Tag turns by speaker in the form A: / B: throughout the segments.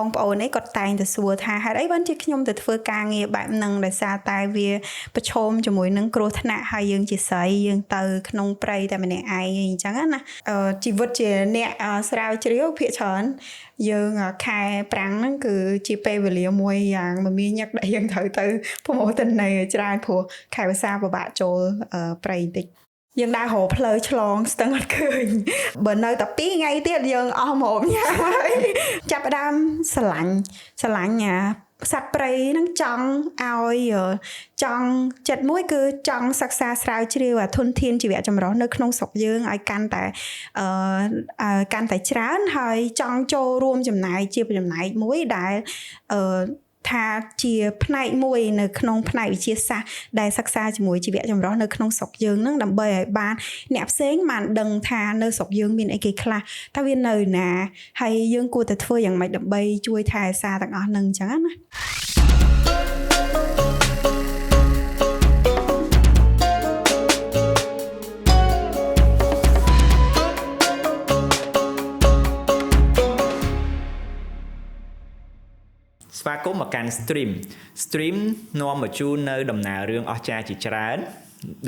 A: បងប្អូននេះគាត់តែងតែសួរថាហេតុអីបានជាខ្ញុំទៅធ្វើការងារបែបហ្នឹងដោយសារតែវាប្រឈមជាមួយនឹងគ្រោះថ្នាក់ហើយយើងជាស្រីយើងទៅក្នុងព្រៃតែម្នាក់ឯងអញ្ចឹងណាជីវិតជាអ្នកស្រាវជ្រាវភាគច្រើនយើងខែប្រាំងហ្នឹងគឺជាពេលវេលាមួយយ៉ាងមមាញឹកដែលយើងត្រូវទៅប្រមូលទិន្នន័យច្រើនព្រោះខែវស្សាពិបាកចូលព្រៃបន្តិចយើងដើររកផ្លូវឆ្លងស្ទឹងអត់ឃើញបើនៅតែ2ថ្ងៃទៀតយើងអស់មកញ៉ាំហើយចាប់ផ្ដើមស្រឡាញ់សត្វព្រៃហ្នឹងចង់ឲ្យចង់ចិត្តមួយគឺចង់សិក្សាស្រាវជ្រាវធនធានជីវៈចម្រុះនៅក្នុងស្រុកយើងឲ្យកាន់តែច្រើនហើយចង់ចូលរួមចំណែកជាចំណែកមួយដែលថាជាផ្នែកមួយនៅក្នុងផ្នែកវិទ្យាសាស្ត្រដែលសិក្សាជាមួយជីវៈចម្រុះនៅក្នុងស្រុកយើងហ្នឹងដើម្បីឲ្យបានអ្នកផ្សេងបានដឹងថានៅស្រុកយើងមានអីគេខ្លះតើវានៅណាហើយយើងគួរតែធ្វើយ៉ាងម៉េចដើម្បីជួយថែរក្សាទាំងអស់ហ្នឹងអញ្ចឹងណា
B: ស្វាគមន៍មកកាន់ stream នាំមកជូននៅដំណើររឿងអស្ចារ្យជាច្រើន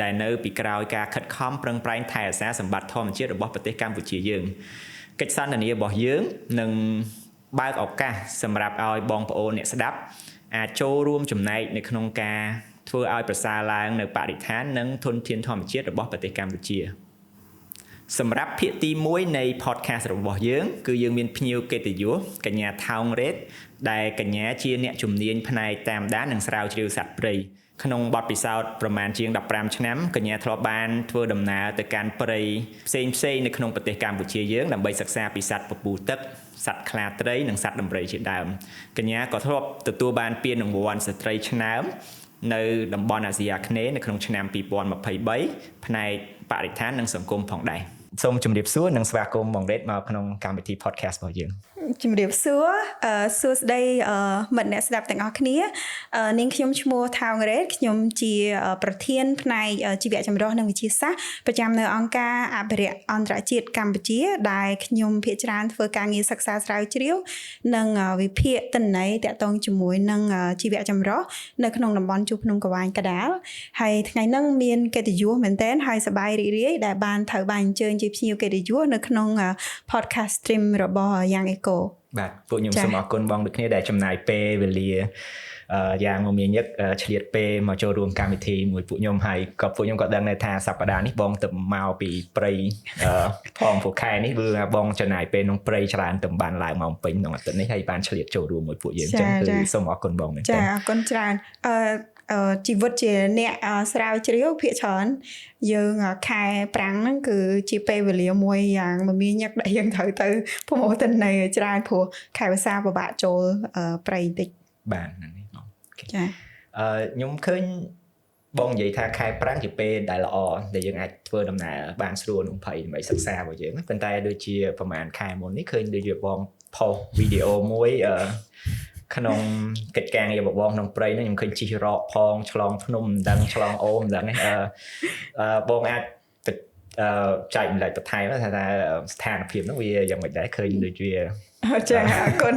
B: ដែលនៅពីក្រោយការខិតខំប្រឹងប្រែងថែរក្សាសម្បត្តិធម្មជាតិរបស់ប្រទេសកម្ពុជាយើងកិច្ចសន្ទនារបស់យើងនឹងបើកឱកាសសម្រាប់ឲ្យបងប្អូនអ្នកស្ដាប់អាចចូលរួមចំណែកនៅក្នុងការធ្វើឲ្យប្រសើរឡើងនៅបរិស្ថាននិងធនធានធម្មជាតិរបស់ប្រទេសកម្ពុជាសម្រាប់ភាគទី1នៃ podcast របស់យើងគឺយើងមានភ្ញៀវកិត្តិយសកញ្ញាថោងរ៉េតដែលកញ្ញាជាអ្នកជំនាញផ្នែកតាមដាននិងស្រាវជ្រាវសត្វព្រៃក្នុងបទពិសោធន៍ប្រមាណជាង15ឆ្នាំកញ្ញាធ្លាប់បានធ្វើដំណើរទៅកាន់ព្រៃផ្សេងនៅក្នុងប្រទេសកម្ពុជាយើងដើម្បីសិក្សាពីសត្វពពូទឹកសត្វខ្លាត្រីនិងសត្វដំរីជាដើមកញ្ញាក៏ធ្លាប់ទទួលបានពានរង្វាន់ស្ត្រីឆ្នើមនៅតំបន់អាស៊ីអាគ្នេយ៍នៅក្នុងឆ្នាំ2023ផ្នែកបរិស្ថាននិងសង្គមផងដែរសូមជម្រាបសួរនិងស្វាគមន៍បងរ៉េតមកក្នុងកម្មវិធី podcast របស់យើង
A: ជម្រាបសួរសួស្តីមិត្តអ្នកស្ដាប់ទាំងអស់គ្នានាងខ្ញុំឈ្មោះថោងរ៉េតខ្ញុំជាប្រធានផ្នែកជីវៈចម្រុះនិងវិទ្យាសាស្ត្រប្រចាំនៅអង្គការអភិរក្សអន្តរជាតិកម្ពុជាដែលខ្ញុំភាគច្រើនធ្វើការងារសិក្សាស្រាវជ្រាវនិងវិភាគទិន្នន័យទាក់ទងជាមួយនឹងជីវៈចម្រុះនៅក្នុងតំបន់ជួរភ្នំក្រវាញកដាលហើយថ្ងៃហ្នឹងមានកិត្តិយសមែនទែនហើយសប្បាយរីករាយដែលបានត្រូវបានអញ្ជើញជាភ្ញៀវកិត្តិយសនៅក្នុង podcast stream របស់ Young Eco
B: បាទពួកខ្ញុំសូមអរគុណបងដូចគ្នាដែលចំណាយពេលវេលាយ៉ាងមមាញឹកឆ្លៀតពេលមកចូលរួមកម្មវិធីមួយពួកខ្ញុំហើយក៏ពួកខ្ញុំក៏ដឹងដែរថាសប្តាហ៍នេះបងទៅមកពីព្រៃផងពួកខែនេះគឺបងចំណាយពេលក្នុងព្រៃច្រើនទៅបានឡើងមកពេញក្នុងអាទិត្យនេះហើយបានឆ្លៀតចូលរួមមួយពួកយើងអញ្ចឹងគឺសូមអរគុណបងមែនទេ
A: ចាអរគុណច្រើនជីវិតជាអ្នកស្រាវជ្រាវភាគច្រើនយើងខែប្រាំងហ្នឹងគឺជាពេលវេលាមួយយ៉ាងមមាញឹកដែលយើងត្រូវទៅប្រមូលទិន្នន័យច្រើនព្រោះខែវស្សាពិបាកចូលព្រៃបន្តិច
B: បាទហ្នឹងនេះបង
A: ចា
B: ខ្ញុំឃើញបងនិយាយថាខែប្រាំងជាពេលដែលល្អដែលយើងអាចធ្វើដំណើរបានស្រួលក្នុងព្រៃដើម្បីសិក្សារបស់យើងប៉ុន្តែដូចជាប្រហែលខែមុននេះឃើញដូចជាបងផុសវីដេអូមួយក្នុងកិច្ចការងាររបស់បងក្នុងព្រៃហ្នឹងខ្ញុំឃើញជីរ៉កផងឆ្លងភ្នំមិនដឹងឆ្លងអូមិនដឹងបងអាចចែកម្លែកបន្ថែមថាស្ថានភាពហ្នឹងវាយ៉ាងម៉េចដែរឃើញដូចវា
A: ចាអរគុណ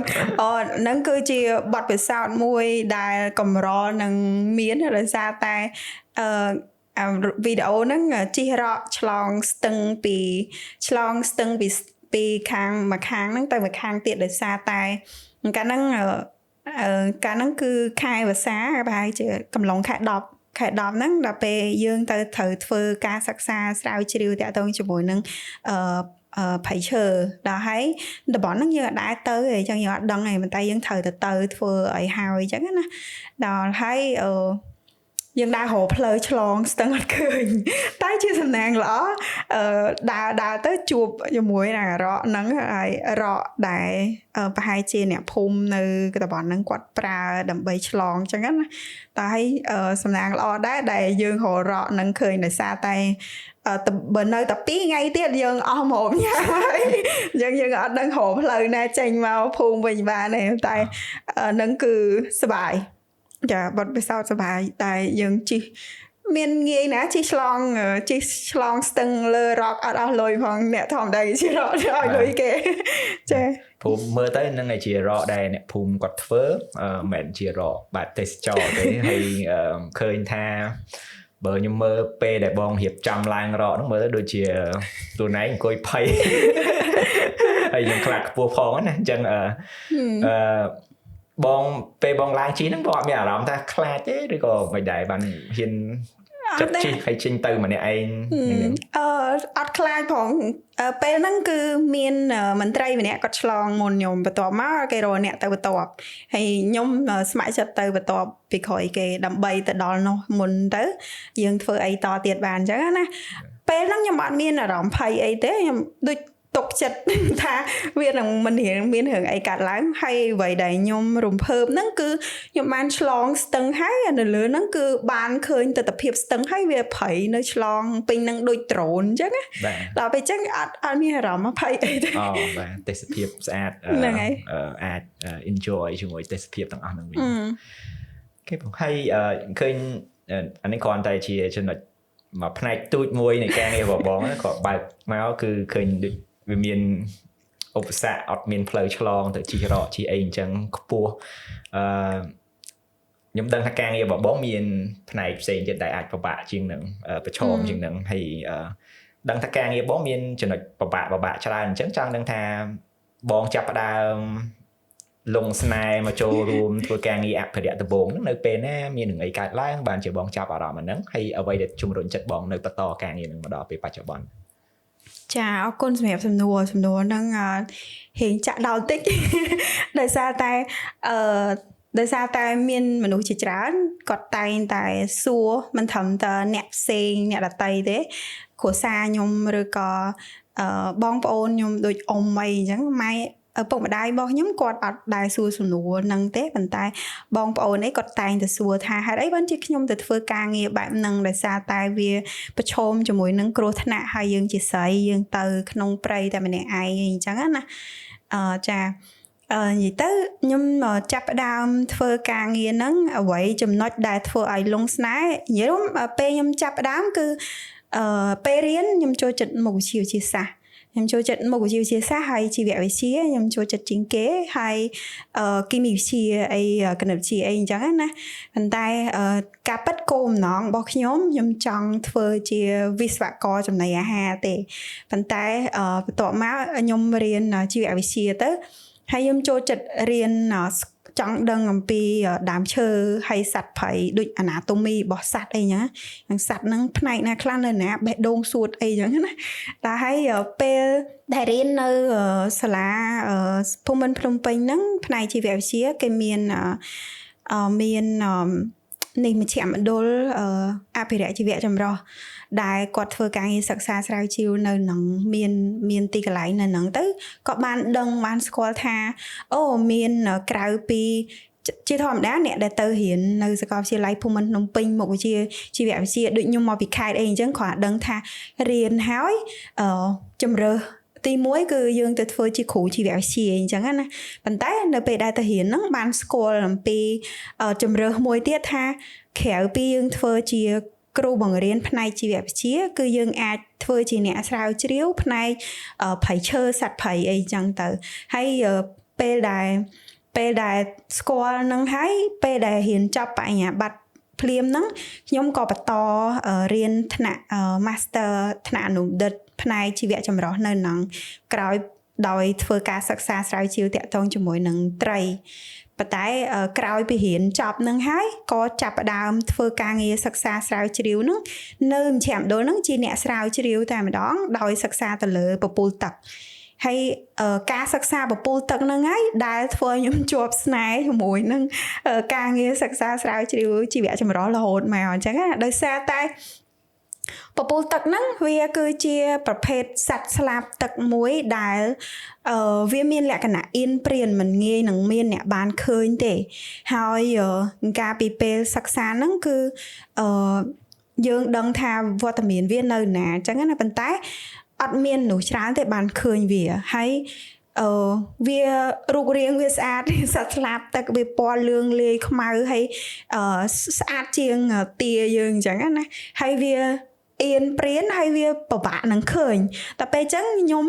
A: ហ្នឹងគឺជាបទពិសោធន៍មួយដែលកម្រនឹងមានដោយសារតែវីដេអូហ្នឹងជីរ៉កឆ្លងស្ទឹងពីខាងមួយខាងហ្នឹងទៅមួយខាងទៀតដោយសារតែកាលហ្នឹងគឺខែវស្សាប្រហែលជាកំឡុងខែ10ហ្នឹងដល់ពេលយើងទៅត្រូវធ្វើការសិក្សាស្រាវជ្រាវតាក់ទងជាមួយនឹងព្រៃឈើដល់ហើយតំបន់ហ្នឹងយើងអត់ដែរទៅអញ្ចឹងយើងអត់ដឹងទេប៉ុន្តែយើងត្រូវទៅធ្វើឲ្យហើយអញ្ចឹងណាដល់ហើយយើងដើររកផ្លូវឆ្លងស្ទឹងអត់ឃើញតែជាសំណាងល្អដើរទៅជួបជាមួយនឹងរ៉កហ្នឹងហើយរ៉កដែលប្រហែលជាអ្នកភូមិនៅតំបន់ហ្នឹងគាត់ប្រើដើម្បីឆ្លងអញ្ចឹងណាតែហើយសំណាងល្អដែរដែលយើងរករ៉កហ្នឹងឃើញដោយសារតែបើនៅតែ2ថ្ងៃទៀតយើងអស់មកញ៉ាំហើយយើងអត់ដឹងរកផ្លូវណាចេញមកភូមិវិញបានទេតែហ្នឹងគឺសប្បាយចាបត់ពិសោធន៍សប្បាយតែយើងជិះ miền nghe nè chỉ slong stưng lơ rock ở lôi phong nè thòng đây chỉ rock rồi lôi kệ chè
B: ភូមិមើលទៅនឹងឯជារកដែរអ្នកភូមិគាត់ធ្វើមិនមែនជារកបាត់ទេសចរទេហើយឃើញថាបើខ្ញុំមើលពេលដែលបងរៀបចំឡើងរកហ្នឹងមើលទៅដូចជាខ្លួនឯងអង្គុយភ័យហើយខ្ញុំខ្លាចខ្ពស់ផងណាអញ្ចឹងបងពេលបងឡើងជិះហ្នឹងបងអត់មានអារម្មណ៍ថាខ្លាចទេឬក៏មិនដែរបានហ៊ានចិត្តជិះហើយចេញទៅម្នាក់ឯង
A: អត់ខ្លាចផងពេលហ្នឹងគឺមានមន្ត្រីម្នាក់គាត់ឆ្លងមុនខ្ញុំបន្ទាប់មកគេរកអ្នកទៅបន្ទាប់ហើយខ្ញុំស្ម័គ្រចិត្តទៅបន្ទាប់ពីក្រោយគេដើម្បីទៅដល់នោះមុនទៅយើងធ្វើអីតទៀតបានអញ្ចឹងណាពេលហ្នឹងខ្ញុំអត់មានអារម្មណ៍ភ័យអីទេខ្ញុំដូចទុកចិត្តថាវានឹងមិនមានរឿងអីកាត់ឡើងហើយអ្វីដែលខ្ញុំរំភើបហ្នឹងគឺខ្ញុំបានឆ្លងស្ទឹងហើយនៅលើហ្នឹងគឺបានឃើញទស្សនវិជ្ជាស្ទឹងហើយវាប្រៃនៅឆ្លងពេញនឹងដូចដ្រូនអញ្ចឹងណាដល់ពេលអញ្ចឹងអត់មានអារម្មណ៍ភ័យអីទេ
B: បាទទេសភាពស្អាតអាច enjoy ជាមួយទេសភាពទាំងអស់ហ្នឹងវិញគេបងហើយឃើញអានេះគ្រាន់តែជាចំណុចមួយផ្នែកទូចមួយនៃការងាររបស់បងគាត់បើកមកគឺឃើញដូចវាមានឧបសគ្គអត់មានផ្លូវឆ្លងទៅជីរកជីអីអញ្ចឹងខ្ពស់ខ្ញុំដឹងថាការងាររបស់បងមានផ្នែកផ្សេងទៀតដែលអាចពិបាកជាងនឹងប្រឈមជាងនឹងហើយដឹងថាការងារបងមានចំណុចពិបាកច្រើនអញ្ចឹងចង់ដឹងថាបងចាប់ផ្ដើមលងស្នេហ៍មកចូលរួមធ្វើការងារអភិរក្សដំបងនៅពេលណាមាននឹងអីកើតឡើងបានជាបងចាប់អារម្មណ៍ហ្នឹងហើយអ្វីដែលជំរុញចិត្តបងនៅបន្តការងារហ្នឹងមកដល់ពេលបច្ចុប្បន្ន
A: ចាអរគុណសម្រាប់សំណួរហ្នឹងហេងចាក់ដល់តិចដោយសារតែមានមនុស្សជាច្រើនគាត់តែងតែសួរមិនត្រឹមតែអ្នកផ្សេងអ្នកដតីទេគ្រួសារខ្ញុំឬក៏បងប្អូនខ្ញុំដូចអ៊ំអីអញ្ចឹងម៉ែឪពុកម្ដាយរបស់ខ្ញុំគាត់អត់ដែរសួរសំណួរហ្នឹងទេប៉ុន្តែបងប្អូនឯងគាត់តែងតែសួរថាហេតុអីបានជាខ្ញុំទៅធ្វើការងារបែបហ្នឹងដោយសារតែវាប្រឈមជាមួយនឹងគ្រោះថ្នាក់ហើយយើងជាស្រីយើងទៅក្នុងព្រៃតែម្នាក់ឯងអញ្ចឹងណាចានិយាយទៅខ្ញុំចាប់ផ្ដើមធ្វើការងារហ្នឹងអ្វីចំណុចដែលធ្វើឲ្យលងស្នេហ៍និយាយពេលខ្ញុំចាប់ផ្ដើមគឺពេលរៀនខ្ញុំចូលចិត្តមុខវិជ្ជាវិទ្យាសាស្ត្រខ្ញុំចូលចិត្តមុខវិជ្ជាវិទ្យាសាស្ត្រហើយជីវវិទ្យាខ្ញុំចូលចិត្តជាងគេហើយគីមីវិទ្យាអីគណិតវិទ្យាអីអញ្ចឹងណាប៉ុន្តែការពិតគោលបំណងរបស់ខ្ញុំចង់ធ្វើជាវិស្វករចំណីអាហារទេប៉ុន្តែបន្ទាប់មកខ្ញុំរៀនជីវវិទ្យាទៅហើយខ្ញុំចូលចិត្តរៀនចង់ដឹងអំពីដើមឈើហើយសត្វព្រៃដូច anatomy របស់សត្វអីចឹងហ្នឹងសត្វហ្នឹងផ្នែកណាខ្លះនៅណាបេះដូងសួតអីចឹងណាតែហើយពេលដែលរៀននៅសាលាភូមិន្ទភ្នំពេញហ្នឹងផ្នែកជីវវិទ្យាគេមាននេះមជ្ឈមណ្ឌលអភិរក្សជីវៈចម្រុះដែលគាត់ធ្វើការងារសិក្សាស្រាវជ្រាវនៅនឹងមានទីកន្លែងនៅនឹងទៅក៏បានដឹងបានស្គាល់ថាអូមានក្រៅពីជាធម្មតាអ្នកដែលទៅរៀននៅសាកលវិទ្យាល័យភូមិន្ទភ្នំពេញមុខវិជ្ជាជីវវិទ្យាដូចខ្ញុំមកពីខេត្តអីអញ្ចឹងគាត់ដឹងថារៀនហើយជំរើសទី1គឺយើងទៅធ្វើជាគ្រូជីវវិទ្យាអញ្ចឹងណាប៉ុន្តែនៅពេលដែលទៅរៀនហ្នឹងបានស្គាល់អំពីជំរើសមួយទៀតថាក្រៅពីយើងធ្វើជាគ្រូបង្រៀនផ្នែកជីវវិទ្យាគឺយើងអាចធ្វើជាអ្នកស្រាវជ្រាវផ្នែកព្រៃឈើសត្វព្រៃអីចឹងទៅហើយពេលដែលស្គាល់នឹងហើយពេលដែលរៀនចប់បរិញ្ញាបត្រភ្លាមហ្នឹងខ្ញុំក៏បន្តរៀនថ្នាក់ Master ថ្នាក់អនុបណ្ឌិតផ្នែកជីវៈចម្រុះនៅនឹងក្រោយដោយធ្វើការសិក្សាស្រាវជ្រាវតាក់ទងជាមួយនឹងត្រីប៉ុន្តែក្រោយពីរៀនចប់នឹងហើយក៏ចាប់ផ្ដើមធ្វើការងារសិក្សាស្រាវជ្រាវនឹងនៅមជ្ឈមណ្ឌលនឹងជាអ្នកស្រាវជ្រាវតែម្ដងដោយសិក្សាទៅលើពពុលទឹកហើយការសិក្សាពពុលទឹកហ្នឹងហើយដែលធ្វើខ្ញុំជាប់ស្នេហ៍ជាមួយនឹងការងារសិក្សាស្រាវជ្រាវជីវៈចម្រុះរហូតមកអញ្ចឹងណាដោយសារតែពពុលទឹកហ្នឹងវាគឺជាប្រភេទសត្វស្លាបទឹកមួយដែលវាមានលក្ខណៈអៀនព្រានមិនងាយនឹងមានអ្នកបានឃើញទេហើយការពីពេលសិក្សាហ្នឹងគឺយើងដឹងថាវត្តមានវានៅណាអញ្ចឹងណាប៉ុន្តែអត់មានមនុស្សច្រើនទេបានឃើញវាហើយ វារូបរាងវាស្អាត សត្វស្លាបទឹកវាពណ៌លឿងលាយខ្មៅហើយស្អាតជាងទាយើងអញ្ចឹងណាហើយវាអៀនព្រានហើយវាពិបាកនឹងឃើញតែពេលអញ្ចឹងខ្ញុំ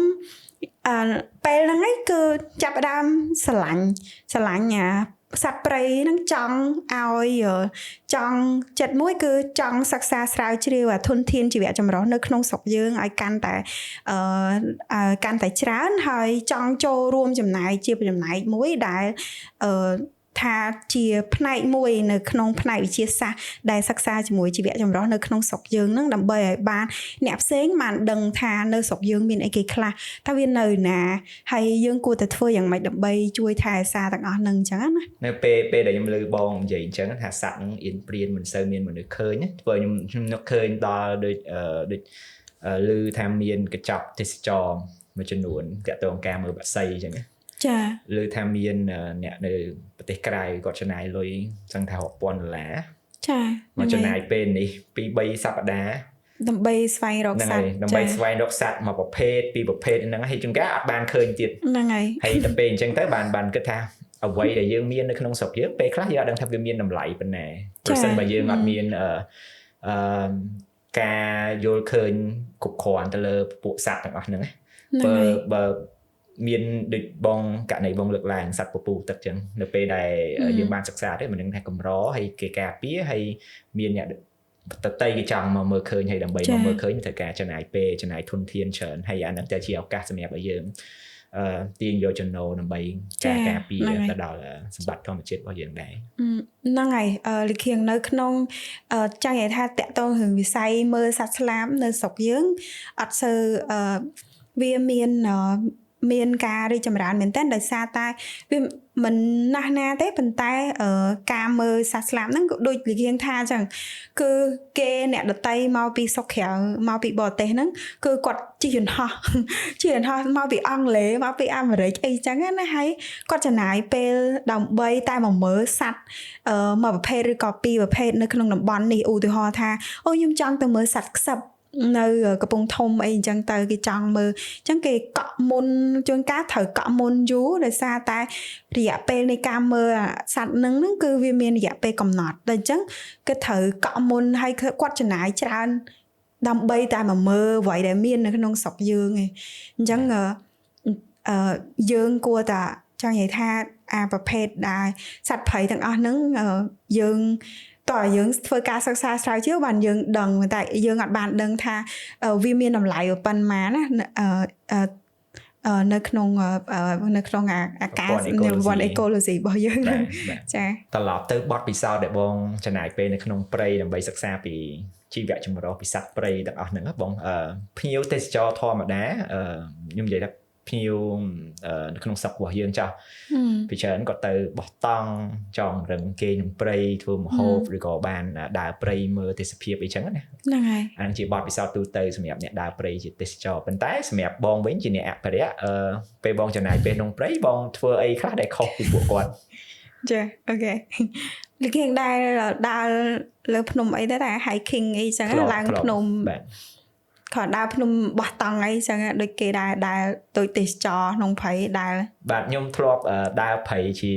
A: ពេលហ្នឹងឯងគឺចាប់ផ្ដើមស្រឡាញ់សត្វព្រៃហ្នឹងចង់ឲ្យចង់ចិត្តមួយគឺចង់សិក្សាស្រាវជ្រាវធនធានជីវៈចម្រុះនៅក្នុងស្រុកយើងឲ្យកាន់តែច្រើនហើយចង់ចូលរួមចំណែកជាចំណែកមួយដែលថាជាផ្នែកមួយនៅក្នុងផ្នែកវិទ្យាសាស្ត្រដែលសិក្សាជាមួយជីវៈចម្រុះនៅក្នុងស្រុកយើងហ្នឹងដើម្បីឲ្យបានអ្នកផ្សេងបានដឹងថានៅស្រុកយើងមានអីគេខ្លះថាវានៅណាហើយយើងគួរតែធ្វើយ៉ាងម៉េចដើម្បីជួយថែរក្សាទាំងអស់ហ្នឹងអញ្ចឹងណា
B: នៅពេលដែលខ្ញុំលើបងនិយាយអញ្ចឹងថាសត្វហ្នឹងអៀនព្រានមិនសូវមានមនុស្សឃើញធ្វើខ្ញុំនឹកឃើញដល់ដូចឮថាមានកញ្ចប់ទេសចរមួយចំនួនតាក់ទងការមើលបក្សីអញ្ចឹង
A: ចា
B: ឬថាមានអ្នកនៅប្រទេសក្រៅគាត់ចំណាយលុយសឹងថា$1000
A: ចា
B: មកចំណាយពេលនេះ2-3សប្តាហ៍
A: ដើម្បីស្វែងរកសត្វ
B: ដើម្បីស្វែងរកសត្វមកប្រភេទពីរប្រភេទហ្នឹងហើយជួនកាលអត់បានឃើញទៀត
A: ហ្នឹង
B: ហើយដល់ពេលអញ្ចឹងទៅបានគិតថាអ្វីដែលយើងមាននៅក្នុងស្រុកយើងពេលខ្លះយើងអត់ដឹងថាវាមានតម្លៃប៉ុណ្ណាប្រសិនបើយើងអត់មានការយល់ឃើញគ្រប់គ្រាន់ទៅលើពួកសត្វទាំងអស់ហ្នឹងបើមានដូចបងករណីបងលើកឡើងសត្វពពូទឹកចឹងនៅពេលដែលយើងបានសិក្សាទៅមិនដឹងថាកម្រហើយគេការពារហើយមានអ្នកតន្ត្រីគេចង់មកមើលឃើញហើយដើម្បីមកមើលឃើញត្រូវការចំណាយពេលចំណាយធនធានច្រើនហើយអាហ្នឹងតែជាឱកាសសម្រាប់ឲ្យយើងទាញយកចំណូលដើម្បីការពារទៅដល់សម្បត្តិធម្មជាតិរបស់យើងដែរ
A: ហ្នឹងហើយលិខៀងនៅក្នុងចង់និយាយថាតកតងរឿងវិស័យមើលសត្វស្លាបនៅស្រុកយើងអត់សូវវាមានការរីកចម្រើនមែនទែនដោយសារតែវាមិនណាស់ណាទេប៉ុន្តែការមើលសត្វស្លាបហ្នឹងក៏ដូចលិខៀងថាអញ្ចឹងគឺគេអ្នកដតីមកពីស្រុកក្រៅមកពីបរទេសហ្នឹងគឺគាត់ជិះយន្តហោះមកពីអង់គ្លេសមកពីអាមេរិកអីចឹងណាហើយគាត់ចំណាយពេលដើម្បីតែមកមើលសត្វមួយប្រភេទឬក៏ពីរប្រភេទនៅក្នុងតំបន់នេះឧទាហរណ៍ថាអូខ្ញុំចង់ទៅមើលសត្វខ្សឹបនៅកំពង់ធំអីអញ្ចឹងទៅគេចង់មើលអញ្ចឹងគេកក់មុនជួនកាលត្រូវកក់មុនយូរដោយសារតែរយៈពេលនៃការមើលសត្វហ្នឹងគឺវាមានរយៈពេលកំណត់តែអញ្ចឹងគេត្រូវកក់មុនហើយគាត់ចំណាយច្រើនដើម្បីតែមកមើលអ្វីដែលមាននៅក្នុងស្រុកយើងឯងអញ្ចឹងយើងគួរតែចង់និយាយថាប្រភេទដែលសត្វព្រៃទាំងអស់ហ្នឹងយើងតើយើងធ្វើការសិក្សាស្រាវជ្រាវបានយើងដឹងតែយើងអត់បានដឹងថាវាមានតម្លៃប៉ុន្មានណានៅក្នុងអាកាសវដ្តអេកូឡូស៊ីរបស់យើងចា
B: ត្រឡប់ទៅបទពិសោធន៍ដែលបងចំណាយពេលនៅក្នុងព្រៃដើម្បីសិក្សាពីជីវៈចម្រុះពីសត្វព្រៃទាំងអស់ហ្នឹងបងភ្ញៀវទេសចរធម្មតាខ្ញុំនិយាយថាភ្ញៀវនៅក្នុងស្រុករបស់យើងចាស់ពីច្រើនគាត់ទៅបោះតង់ចងរឹងគេនឹងព្រៃធ្វើម្ហូបឬក៏បានដើរព្រៃមើលទេសភាពអីចឹងណា
A: ហ្នឹងហើយ
B: អានឹងជាបទពិសោធន៍ទូទៅសម្រាប់អ្នកដើរព្រៃជាទេសចរប៉ុន្តែសម្រាប់បងវិញជាអ្នកអភិរក្សពេលបងចំណាយពេលក្នុងព្រៃបងធ្វើអីខ្លះដែលខុសពីពួកគាត់
A: ចាអូខេលិខិតដែលដើរលើភ្នំអីដែរតែ hiking អីចឹងឡើងភ្នំ
B: បាទ
A: គាត់ដើរភ្នំបោះតង់អីចឹងដូចគេដែរដូចទេសចរក្នុងព្រៃដែរ
B: បាទខ្ញុំធ្លាប់ដើរព្រៃជា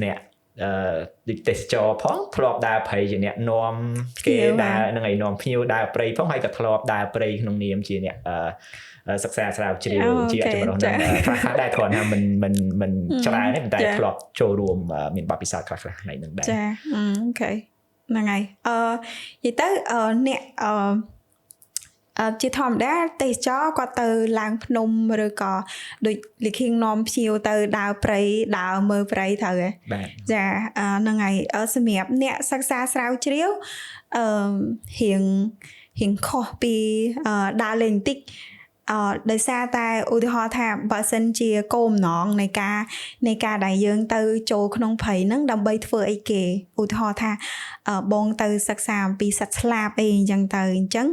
B: អ្នកដូចទេសចរផងធ្លាប់ដើរព្រៃជាអ្នកនាំគេដើរនឹងឯនាំភ្ញៀវដើរព្រៃផងហើយក៏ធ្លាប់ដើរព្រៃក្នុងនាមជាអ្នកសិក្សាស្រាវជ្រាវជាចម្រុះនឹងខ្លះដែរគ្រាន់តែមិនច្រើនទេប៉ុន្តែធ្លាប់ចូលរួមមានបទពិសោធន៍ខ្លះៗហ្នឹងដែរ
A: ចាអូខេហ្នឹងហើយនិយាយទៅអ្នកជាធម្មតាទេសចរគាត់ទៅឡើងភ្នំឬក៏ដូចលិខិតនាំភ្ញៀវទៅដើរព្រៃដើរមើលព្រៃត្រូវហ៎ចាហ្នឹងហើយសម្រាប់អ្នកសិក្សាស្រាវជ្រាវរៀងខុសពីដើរលេងបន្តិចដោយសារតែឧទាហរណ៍ថាបើសិនជាគោលបំណងនៃការដែលយើងទៅចូលក្នុងព្រៃហ្នឹងដើម្បីធ្វើអីគេឧទាហរណ៍ថាបងទៅសិក្សាអំពីសត្វស្លាបអីអញ្ចឹងទៅអញ្ចឹង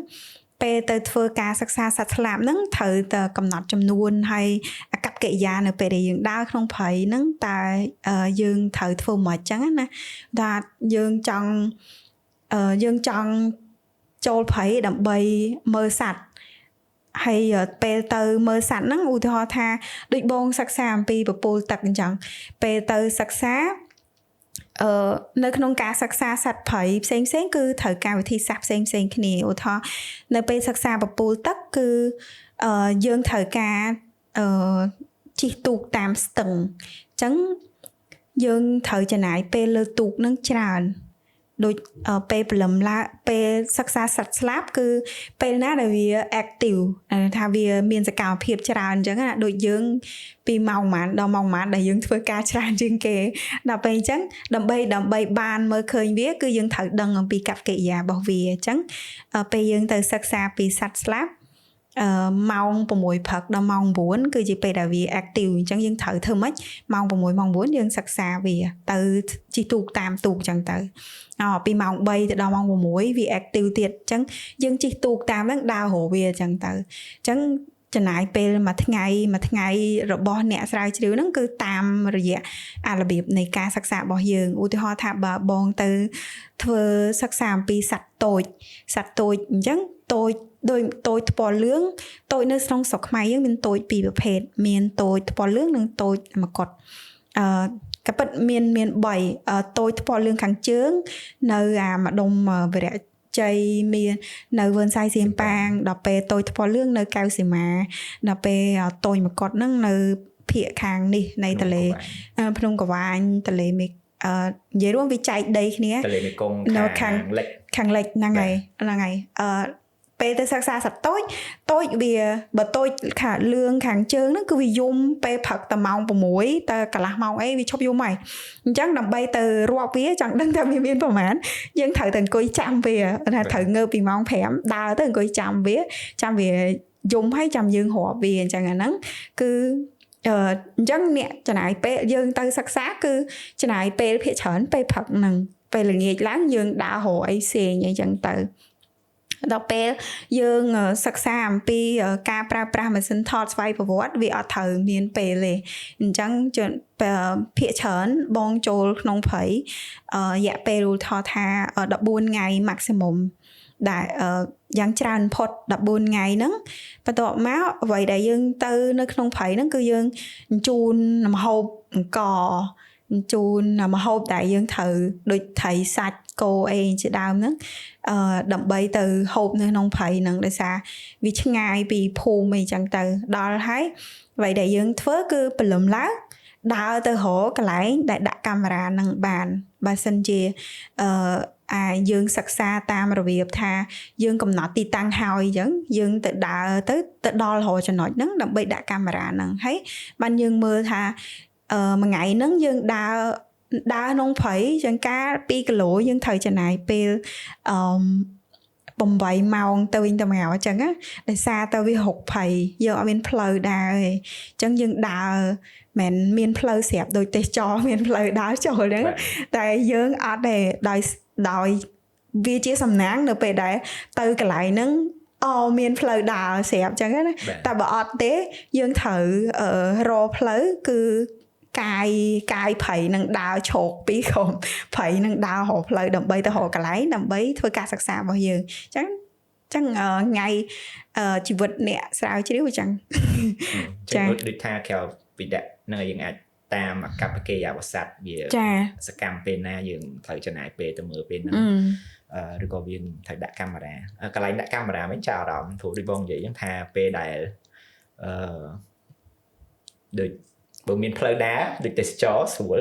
A: ពេលទៅធ្វើការសិក្សាសត្វស្លាបហ្នឹងត្រូវតែកំណត់ចំនួនហើយអាកប្បកិរិយានៅពេលដែលយើងដើរក្នុងព្រៃហ្នឹងតើយើងត្រូវធ្វើមិនអញ្ចឹងណាថាយើងចង់ចូលព្រៃដើម្បីមើលសត្វ hay pe từ mơ sẵn nắng u thọ thaដូចបងសិក្សាអំពីពពូលទឹកអញ្ចឹងពេលទៅសិក្សានៅក្នុងការសិក្សាសត្វព្រៃផ្សេងៗគឺត្រូវការវិធីសាស្ត្រផ្សេងៗគ្នាឧទាហរណ៍នៅពេលសិក្សាពពូលទឹកគឺយើងត្រូវការជិះទូកតាមស្ទឹងអញ្ចឹងយើងត្រូវចំណាយពេលលើទូកនឹងច្រើនដូចពេលព្រលឹមឡើងពេលសិក្សាសត្វស្លាបគឺពេលណាដែលវា active ថាវាមានសកម្មភាពច្រើនអញ្ចឹងណាដូចយើងពីម៉ោងប៉ុន្មានដល់ម៉ោងប៉ុន្មានដែលយើងធ្វើការច្រើនជាងគេដល់ពេលអញ្ចឹងដើម្បីបានមើលឃើញវាគឺយើងត្រូវដឹងអំពីកប្បកិរិយារបស់វាអញ្ចឹងពេលយើងទៅសិក្សាពីសត្វស្លាបម៉ោង6ព្រឹកដល់ម៉ោង9គឺជាពេលដែលវា active អញ្ចឹងយើងត្រូវធ្វើម៉េចម៉ោង6ម៉ោង9យើងសិក្សាវាទៅជិះទូកតាមទូកអញ្ចឹងទៅពីម៉ោង3ទៅដល់ម៉ោង6វា active ទៀតអញ្ចឹងយើងជិះទូកតាមហ្នឹងដើររកវាអញ្ចឹងទៅអញ្ចឹងចំណាយពេលមួយថ្ងៃរបស់អ្នកស្រាវជ្រាវហ្នឹងគឺតាមរយៈរបៀបនៃការសិក្សារបស់យើងឧទាហរណ៍ថាបើបងទៅធ្វើសិក្សាអំពីសត្វតូចអញ្ចឹងតូចដោយតូចថ្ពាល់លឿងតូចនៅក្នុងស្រុកខ្មែរយើងមានតូចពីរប្រភេទមានតូចថ្ពាល់លឿងនិងតូចមកុដក៏ពិតមាន3តូចថ្ពាល់លឿងខាងជើងនៅម្ដុំវិរៈជ័យមាននៅវឿនសាយសៀមប៉ាងដល់ពេលតូចថ្ពាល់លឿងនៅកៅសីមាដល់ពេលតូចមកុដហ្នឹងនៅភាគខាងនេះនៃទន្លេភ្នំកវាញទន្លេមេនិយាយរួមវាចែកដីគ្នា
B: ទន្លេមេគង្គខាងលិច
A: ហ្នឹងហើយពេលទៅសិក្សាសត្វតូចវាបើតូចខាងលឿងខាងជើងហ្នឹងគឺវាយំពេលព្រឹកតែម៉ោង6តែកន្លះម៉ោងអីវាឈប់យំហើយអញ្ចឹងដើម្បីទៅរាប់វាចង់ដឹងថាវាមានប្រហែលយើងត្រូវតែអង្គុយចាំវាថាត្រូវងើបពីម៉ោង5ដើរទៅអង្គុយចាំវាយំហើយចាំយើងរាប់វាអញ្ចឹងអាហ្នឹងគឺអញ្ចឹងអ្នកចំណាយពេលយើងទៅសិក្សាគឺចំណាយពេលភាគច្រើនពេលព្រឹកហ្នឹងពេលល្ងាចឡើងយើងដើររកអីផ្សេងអីចឹងទៅដល់ពេលយើងសិក្សាអំពីការប្រើប្រាស់ម៉ាស៊ីនថតស្វ័យប្រវត្តិវាអត់ត្រូវមានពេលទេអញ្ចឹងភាគច្រើនបងចូលក្នុងព្រៃរយៈពេលថតថា14ថ្ងៃ maximum ដែលយ៉ាងច្រើនផុត14ថ្ងៃហ្នឹងបន្ទាប់មកអ្វីដែលយើងទៅនៅក្នុងព្រៃហ្នឹងគឺយើងជូនម្ហូបអង្គជូនម្ហូបដែលយើងត្រូវដូចត្រីសាច់គោអីជាដើមហ្នឹងដើម្បីទៅហូបនៅក្នុងព្រៃហ្នឹងដោយសារវាឆ្ងាយពីភូមិអីចឹងទៅដល់ហើយអ្វីដែលយើងធ្វើគឺព្រលឹមឡើងដើរទៅរកកន្លែងដែលដាក់កាមេរ៉ាហ្នឹងបានបើសិនជាយើងសិក្សាតាមរបៀបថាយើងកំណត់ទីតាំងហើយអញ្ចឹងយើងទៅដើរទៅដល់រកចំណុចហ្នឹងដើម្បីដាក់កាមេរ៉ាហ្នឹងហើយបានយើងមើលថាមួយថ្ងៃហ្នឹងយើងដើរក្នុងព្រៃចង្ការ2គីឡូយើងត្រូវចំណាយពេល8ម៉ោងទៅវិញទៅមកអញ្ចឹងណាដោយសារទៅវារុកព្រៃយើងអត់មានផ្លូវដើរទេអញ្ចឹងយើងដើរមិនមានផ្លូវស្រាប់ដូចទេសចរមានផ្លូវដើរចូលហ្នឹងតែយើងអត់ទេដោយវាជាសំណាងនៅពេលដែលទៅកន្លែងហ្នឹងមានផ្លូវដើរស្រាប់អញ្ចឹងណាតែបើអត់ទេយើងត្រូវរកផ្លូវគឺកាយព្រៃនឹងដើរឈោកពីក្រុមព្រៃនឹងដើររកផ្លូវដើម្បីទៅរកកន្លែងដើម្បីធ្វើការសិក្សារបស់យើងអញ្ចឹងថ្ងៃជីវិតអ្នកស្រាវជ្រាវអញ្ចឹង
B: ចាដូចថាក្រៅពីដាក់នឹងយើងអាចតាមកប្បកិរិយារបស់សត្វវាសកម្មពេលណាយើងត្រូវចំណាយពេលទៅមើលពេលហ្នឹងឬក៏វាត្រូវដាក់កាមេរ៉ាកន្លែងដាក់កាមេរ៉ាវិញចាប់អារម្មណ៍ព្រោះដូចបងនិយាយហ្នឹងថាពេលដែលដូចបើមានផ្លូវដើរដូចទេសចរស្រួល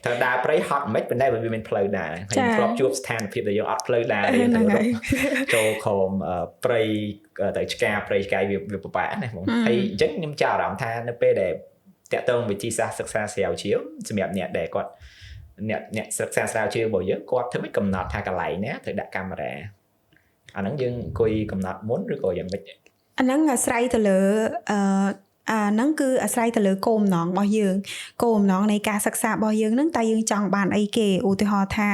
B: ត្រូវដើរព្រៃហត់មិនប៉ុន្តែវាមានផ្លូវដើរហើយធ្លាប់ជួបស្ថានភាពដែលយើងអត់ផ្លូវដើរទេចូលក្រុមព្រៃទៅឆ្ការព្រៃឆ្កាយវាពិបាកណាបងហើយអញ្ចឹងខ្ញុំចាប់អារម្មណ៍ថានៅពេលដែលតាក់ទងវិធីសាស្ត្រសិក្សាស្រាវជ្រាវសម្រាប់អ្នកដែលគាត់អ្នកសិក្សាស្រាវជ្រាវរបស់យើងគាត់ធ្វើមិនកំណត់ថាកន្លែងណាត្រូវដាក់កាមេរ៉ាអាហ្នឹងយើងអង្គុយកំណត់មុនឬក៏យ៉ាងម៉េច
A: អាហ្នឹងអាស្រ័យទៅលើហ្នឹងគឺអាស្រ័យទៅលើគោលបំណងរបស់យើងគោលបំណងនៃការសិក្សារបស់យើងហ្នឹងតើយើងចង់បានអីគេឧទាហរណ៍ថា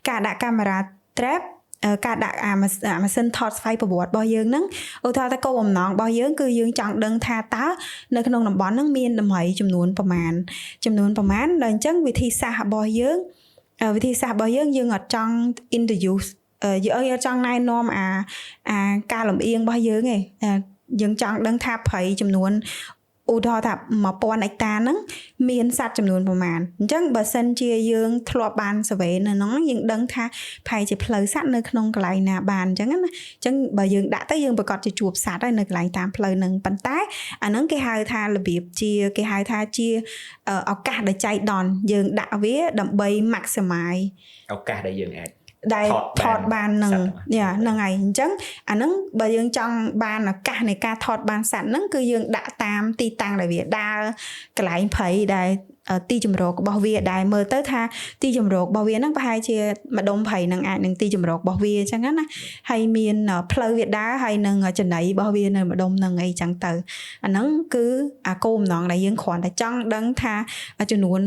A: ការដាក់កាមេរ៉ា trap ការដាក់ម៉ាស៊ីនថតស្វ័យប្រវត្តិរបស់យើងហ្នឹងឧទាហរណ៍ថាគោលបំណងរបស់យើងគឺយើងចង់ដឹងថាតើនៅក្នុងតំបន់ហ្នឹងមានដំរីចំនួនប្រមាណដល់អញ្ចឹងវិធីសាស្ត្ររបស់យើងយើងអត់ចង់ introduce យើងចង់ណែនាំការលំអៀងរបស់យើងឯង យើងចង់ដឹងថាព្រៃចំនួនឧទាហរណ៍ថា1000 ហិកតាហ្នឹងមានសត្វចំនួនប្រមាណអញ្ចឹងបើសិនជាយើងធ្លាប់បាន survey នៅហ្នឹងយើងដឹងថាប្រហែលជាផ្លូវសត្វនៅក្នុងកន្លែងណាបានអញ្ចឹងណាអញ្ចឹងបើយើងដាក់ទៅយើងប្រកាសជាជួបសត្វហើយនៅកន្លែងតាមផ្លូវហ្នឹងប៉ុន្តែអាហ្នឹងគេហៅថារបៀបជាគេហៅថាជាឱកាសដែលចៃដន្យយើងដាក់វាដើម្បី maximize
B: ឱកាសដែលយើងអាច
A: ដែលថតបាននឹងហ្នឹងហើយអញ្ចឹងអាហ្នឹងបើយើងចង់បានឱកាសនៃការថតបានសត្វហ្នឹងគឺយើងដាក់តាមទីតាំងដែលវាដើរកន្លែងព្រៃដែលទីជម្រករបស់វាដែលមើលទៅថាទីជម្រករបស់វាហ្នឹងប្រហែលជាម្ដុំព្រៃនឹងអាចនឹងទីជម្រករបស់វាអញ្ចឹងណាហើយមានផ្លូវវាដើរហើយនឹងចំណីរបស់វានៅម្ដុំហ្នឹងអីចឹងទៅអាហ្នឹងគឺអាគោលបំណងដែលយើងគ្រាន់តែចង់ដឹងថាចំនួន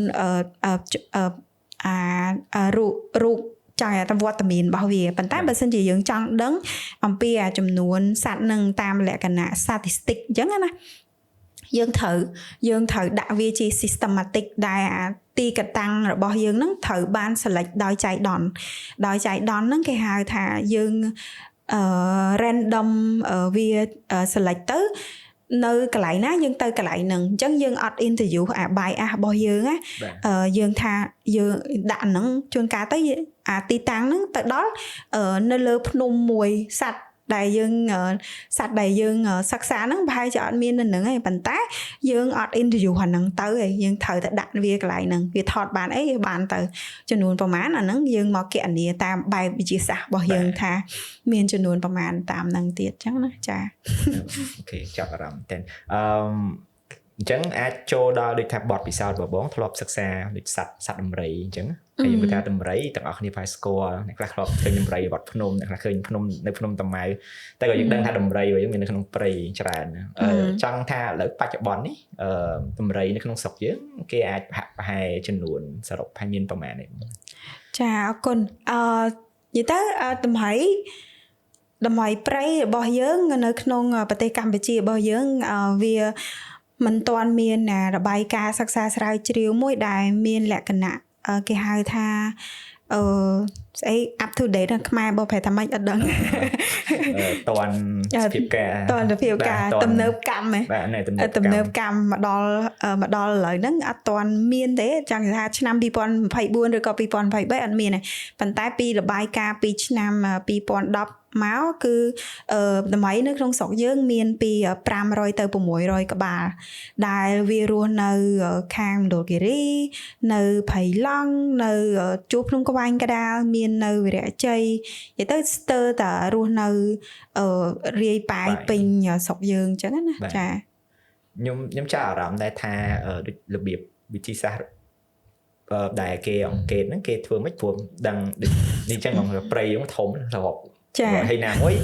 A: រូបចាយតាមវត្តមានរបស់វាប៉ុន្តែបើសិនជាយើងចង់ដឹងអំពីចំនួនសត្វនឹងតាមលក្ខណៈ statistic អញ្ចឹងណាយើងត្រូវដាក់វាជា systematic ដែលទីកតាំងរបស់យើងនឹងត្រូវបាន select ដោយចៃដន្យហ្នឹងគេហៅថាយើង random វា select ទៅនៅកន្លែងណាយើងទៅកន្លែងហ្នឹងអញ្ចឹងយើងអត់ interview អា bias របស់យើងណាយើងថាយើងដាក់ហ្នឹងជួនកាលទៅអាទីតាំងហ្នឹងទៅដល់នៅលើភ្នំមួយសត្វដែលយើងសិក្សាហ្នឹងប្រហែលជាអត់មាននៅហ្នឹងឯងប៉ុន្តែយើងអត់ interview អាហ្នឹងទៅឯងយើងត្រូវតែដាក់វាកន្លែងហ្នឹងវាថតបានអីបានទៅចំនួនប្រមាណអាហ្នឹងយើងមកគណនាតាមបែបវិទ្យាសាស្ត្ររបស់យើងថាមានចំនួនប្រមាណតាមហ្នឹងទៀតអញ្ចឹងណាចា
B: អូខេចាប់អារម្មណ៍តែអញ្ចឹងអាចចូលដល់ដូចថាបទពិសោធន៍បងធ្លាប់សិក្សាដូចសត្វដំរីអញ្ចឹងហើយយើងថាដំរីទាំងអស់គ្នាphảiស្គាល់អ្នកខ្លះធ្លាប់ឃើញដំរីវត្តភ្នំអ្នកខ្លះឃើញភ្នំនៅភ្នំតាម៉ៅតែក៏យើងដឹងថាដំរីយើងមាននៅក្នុងព្រៃច្រើនចង់ថាឥឡូវបច្ចុប្បន្ននេះដំរីនៅក្នុងស្រុកយើងគេអាចប្រហែលចំនួនសរុបថាមានប្រមាណទេ
A: ចាអរគុណនិយាយទៅដំរីព្រៃរបស់យើងនៅក្នុងប្រទេសកម្ពុជារបស់យើងវាមិនទាន់មានរបាយការណ៍សិក្សាស្រាវជ្រាវមួយដែលមានលក្ខណៈគេហៅថាស្អី up to date ខ្មែរបើប្រហែលថាម៉េចអត់ដឹង
B: តាន់សភាពការ
A: ទំនើបកម្មទំនើបកម្មមកដល់ឥឡូវហ្នឹងអត់ទាន់មានទេចង់ថាឆ្នាំ2024ឬក៏2023អត់មានទេប៉ុន្តែពីរបាយការណ៍ពីឆ្នាំ2010មកគឺតម្លៃនៅក្នុងស្រុកយើងមានពី500ទៅ600ក្បាលដែលវារស់នៅខាងមណ្ឌលគិរីនៅព្រៃឡង់នៅជួរភ្នំក្វាញ់កដាលមាននៅវីរៈជ័យនិយាយទៅស្ទើរតែរស់នៅរាយប៉ាយពេញស្រុកយើងអញ្ចឹងណាចា
B: ខ្ញុំចាប់អារម្មណ៍ដែរថារបៀបវិធីសាស្ត្រដែលគេអង្កេតហ្នឹងគេធ្វើមិនព្រមដឹងនេះអញ្ចឹងព្រៃហ្នឹងធំរហូតហើយណាមួយ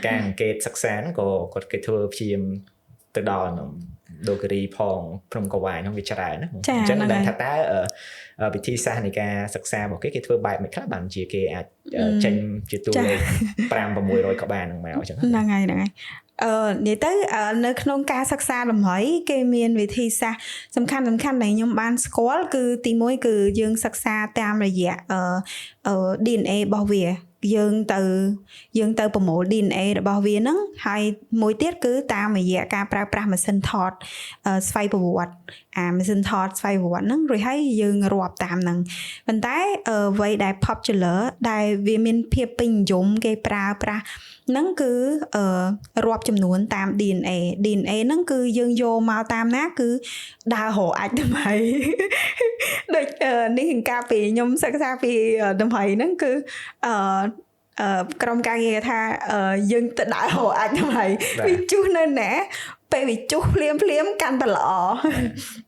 B: ការអង្កេតសិក្សាហ្នឹងក៏គាត់គេធ្វើព្យាយាមទៅដល់ដូការីផងព្រំកវាយហ្នឹងវាច្រើនណាអញ្ចឹងដឹងថាតើវិធីសាស្ត្រនៃការសិក្សារបស់គេធ្វើបែបមិនខ្លះបានជាគេអាចចេញជាតួលេខ5-600ក្បាលហ្នឹងមកអញ្ចឹង
A: ហ្នឹងហើយនិយាយទៅនៅក្នុងការសិក្សាដំរីគេមានវិធីសាស្ត្រសំខាន់ដែលខ្ញុំបានស្គាល់គឺទី1គឺយើងសិក្សាតាមរយៈDNA របស់វាយើងទៅប្រមូល DNA របស់វាហ្នឹងហើយមួយទៀតគឺតាមរយៈការប្រើប្រាស់ម៉ាស៊ីនថតស្វ័យប្រវត្តិម៉ាស៊ីនថតស្វ័យប្រវត្តិហ្នឹងរួចហើយយើងរាប់តាមហ្នឹងប៉ុន្តែអ្វីដែល popular ដែលវាមានភាពពេញនិយមគេប្រើប្រាស់ហ្នឹងគឺរាប់ចំនួនតាម DNA ហ្នឹងគឺយើងយកមកតាមណាគឺដើររកអាចដំរីដូចនេះកាលពីខ្ញុំសិក្សាពីដំរីហ្នឹងគឺក្រុមការងារថាយើងទៅដើររកអាចដំរីវាជុះនៅណាពេលវាជុះភ្លាមកាន់តែល្អ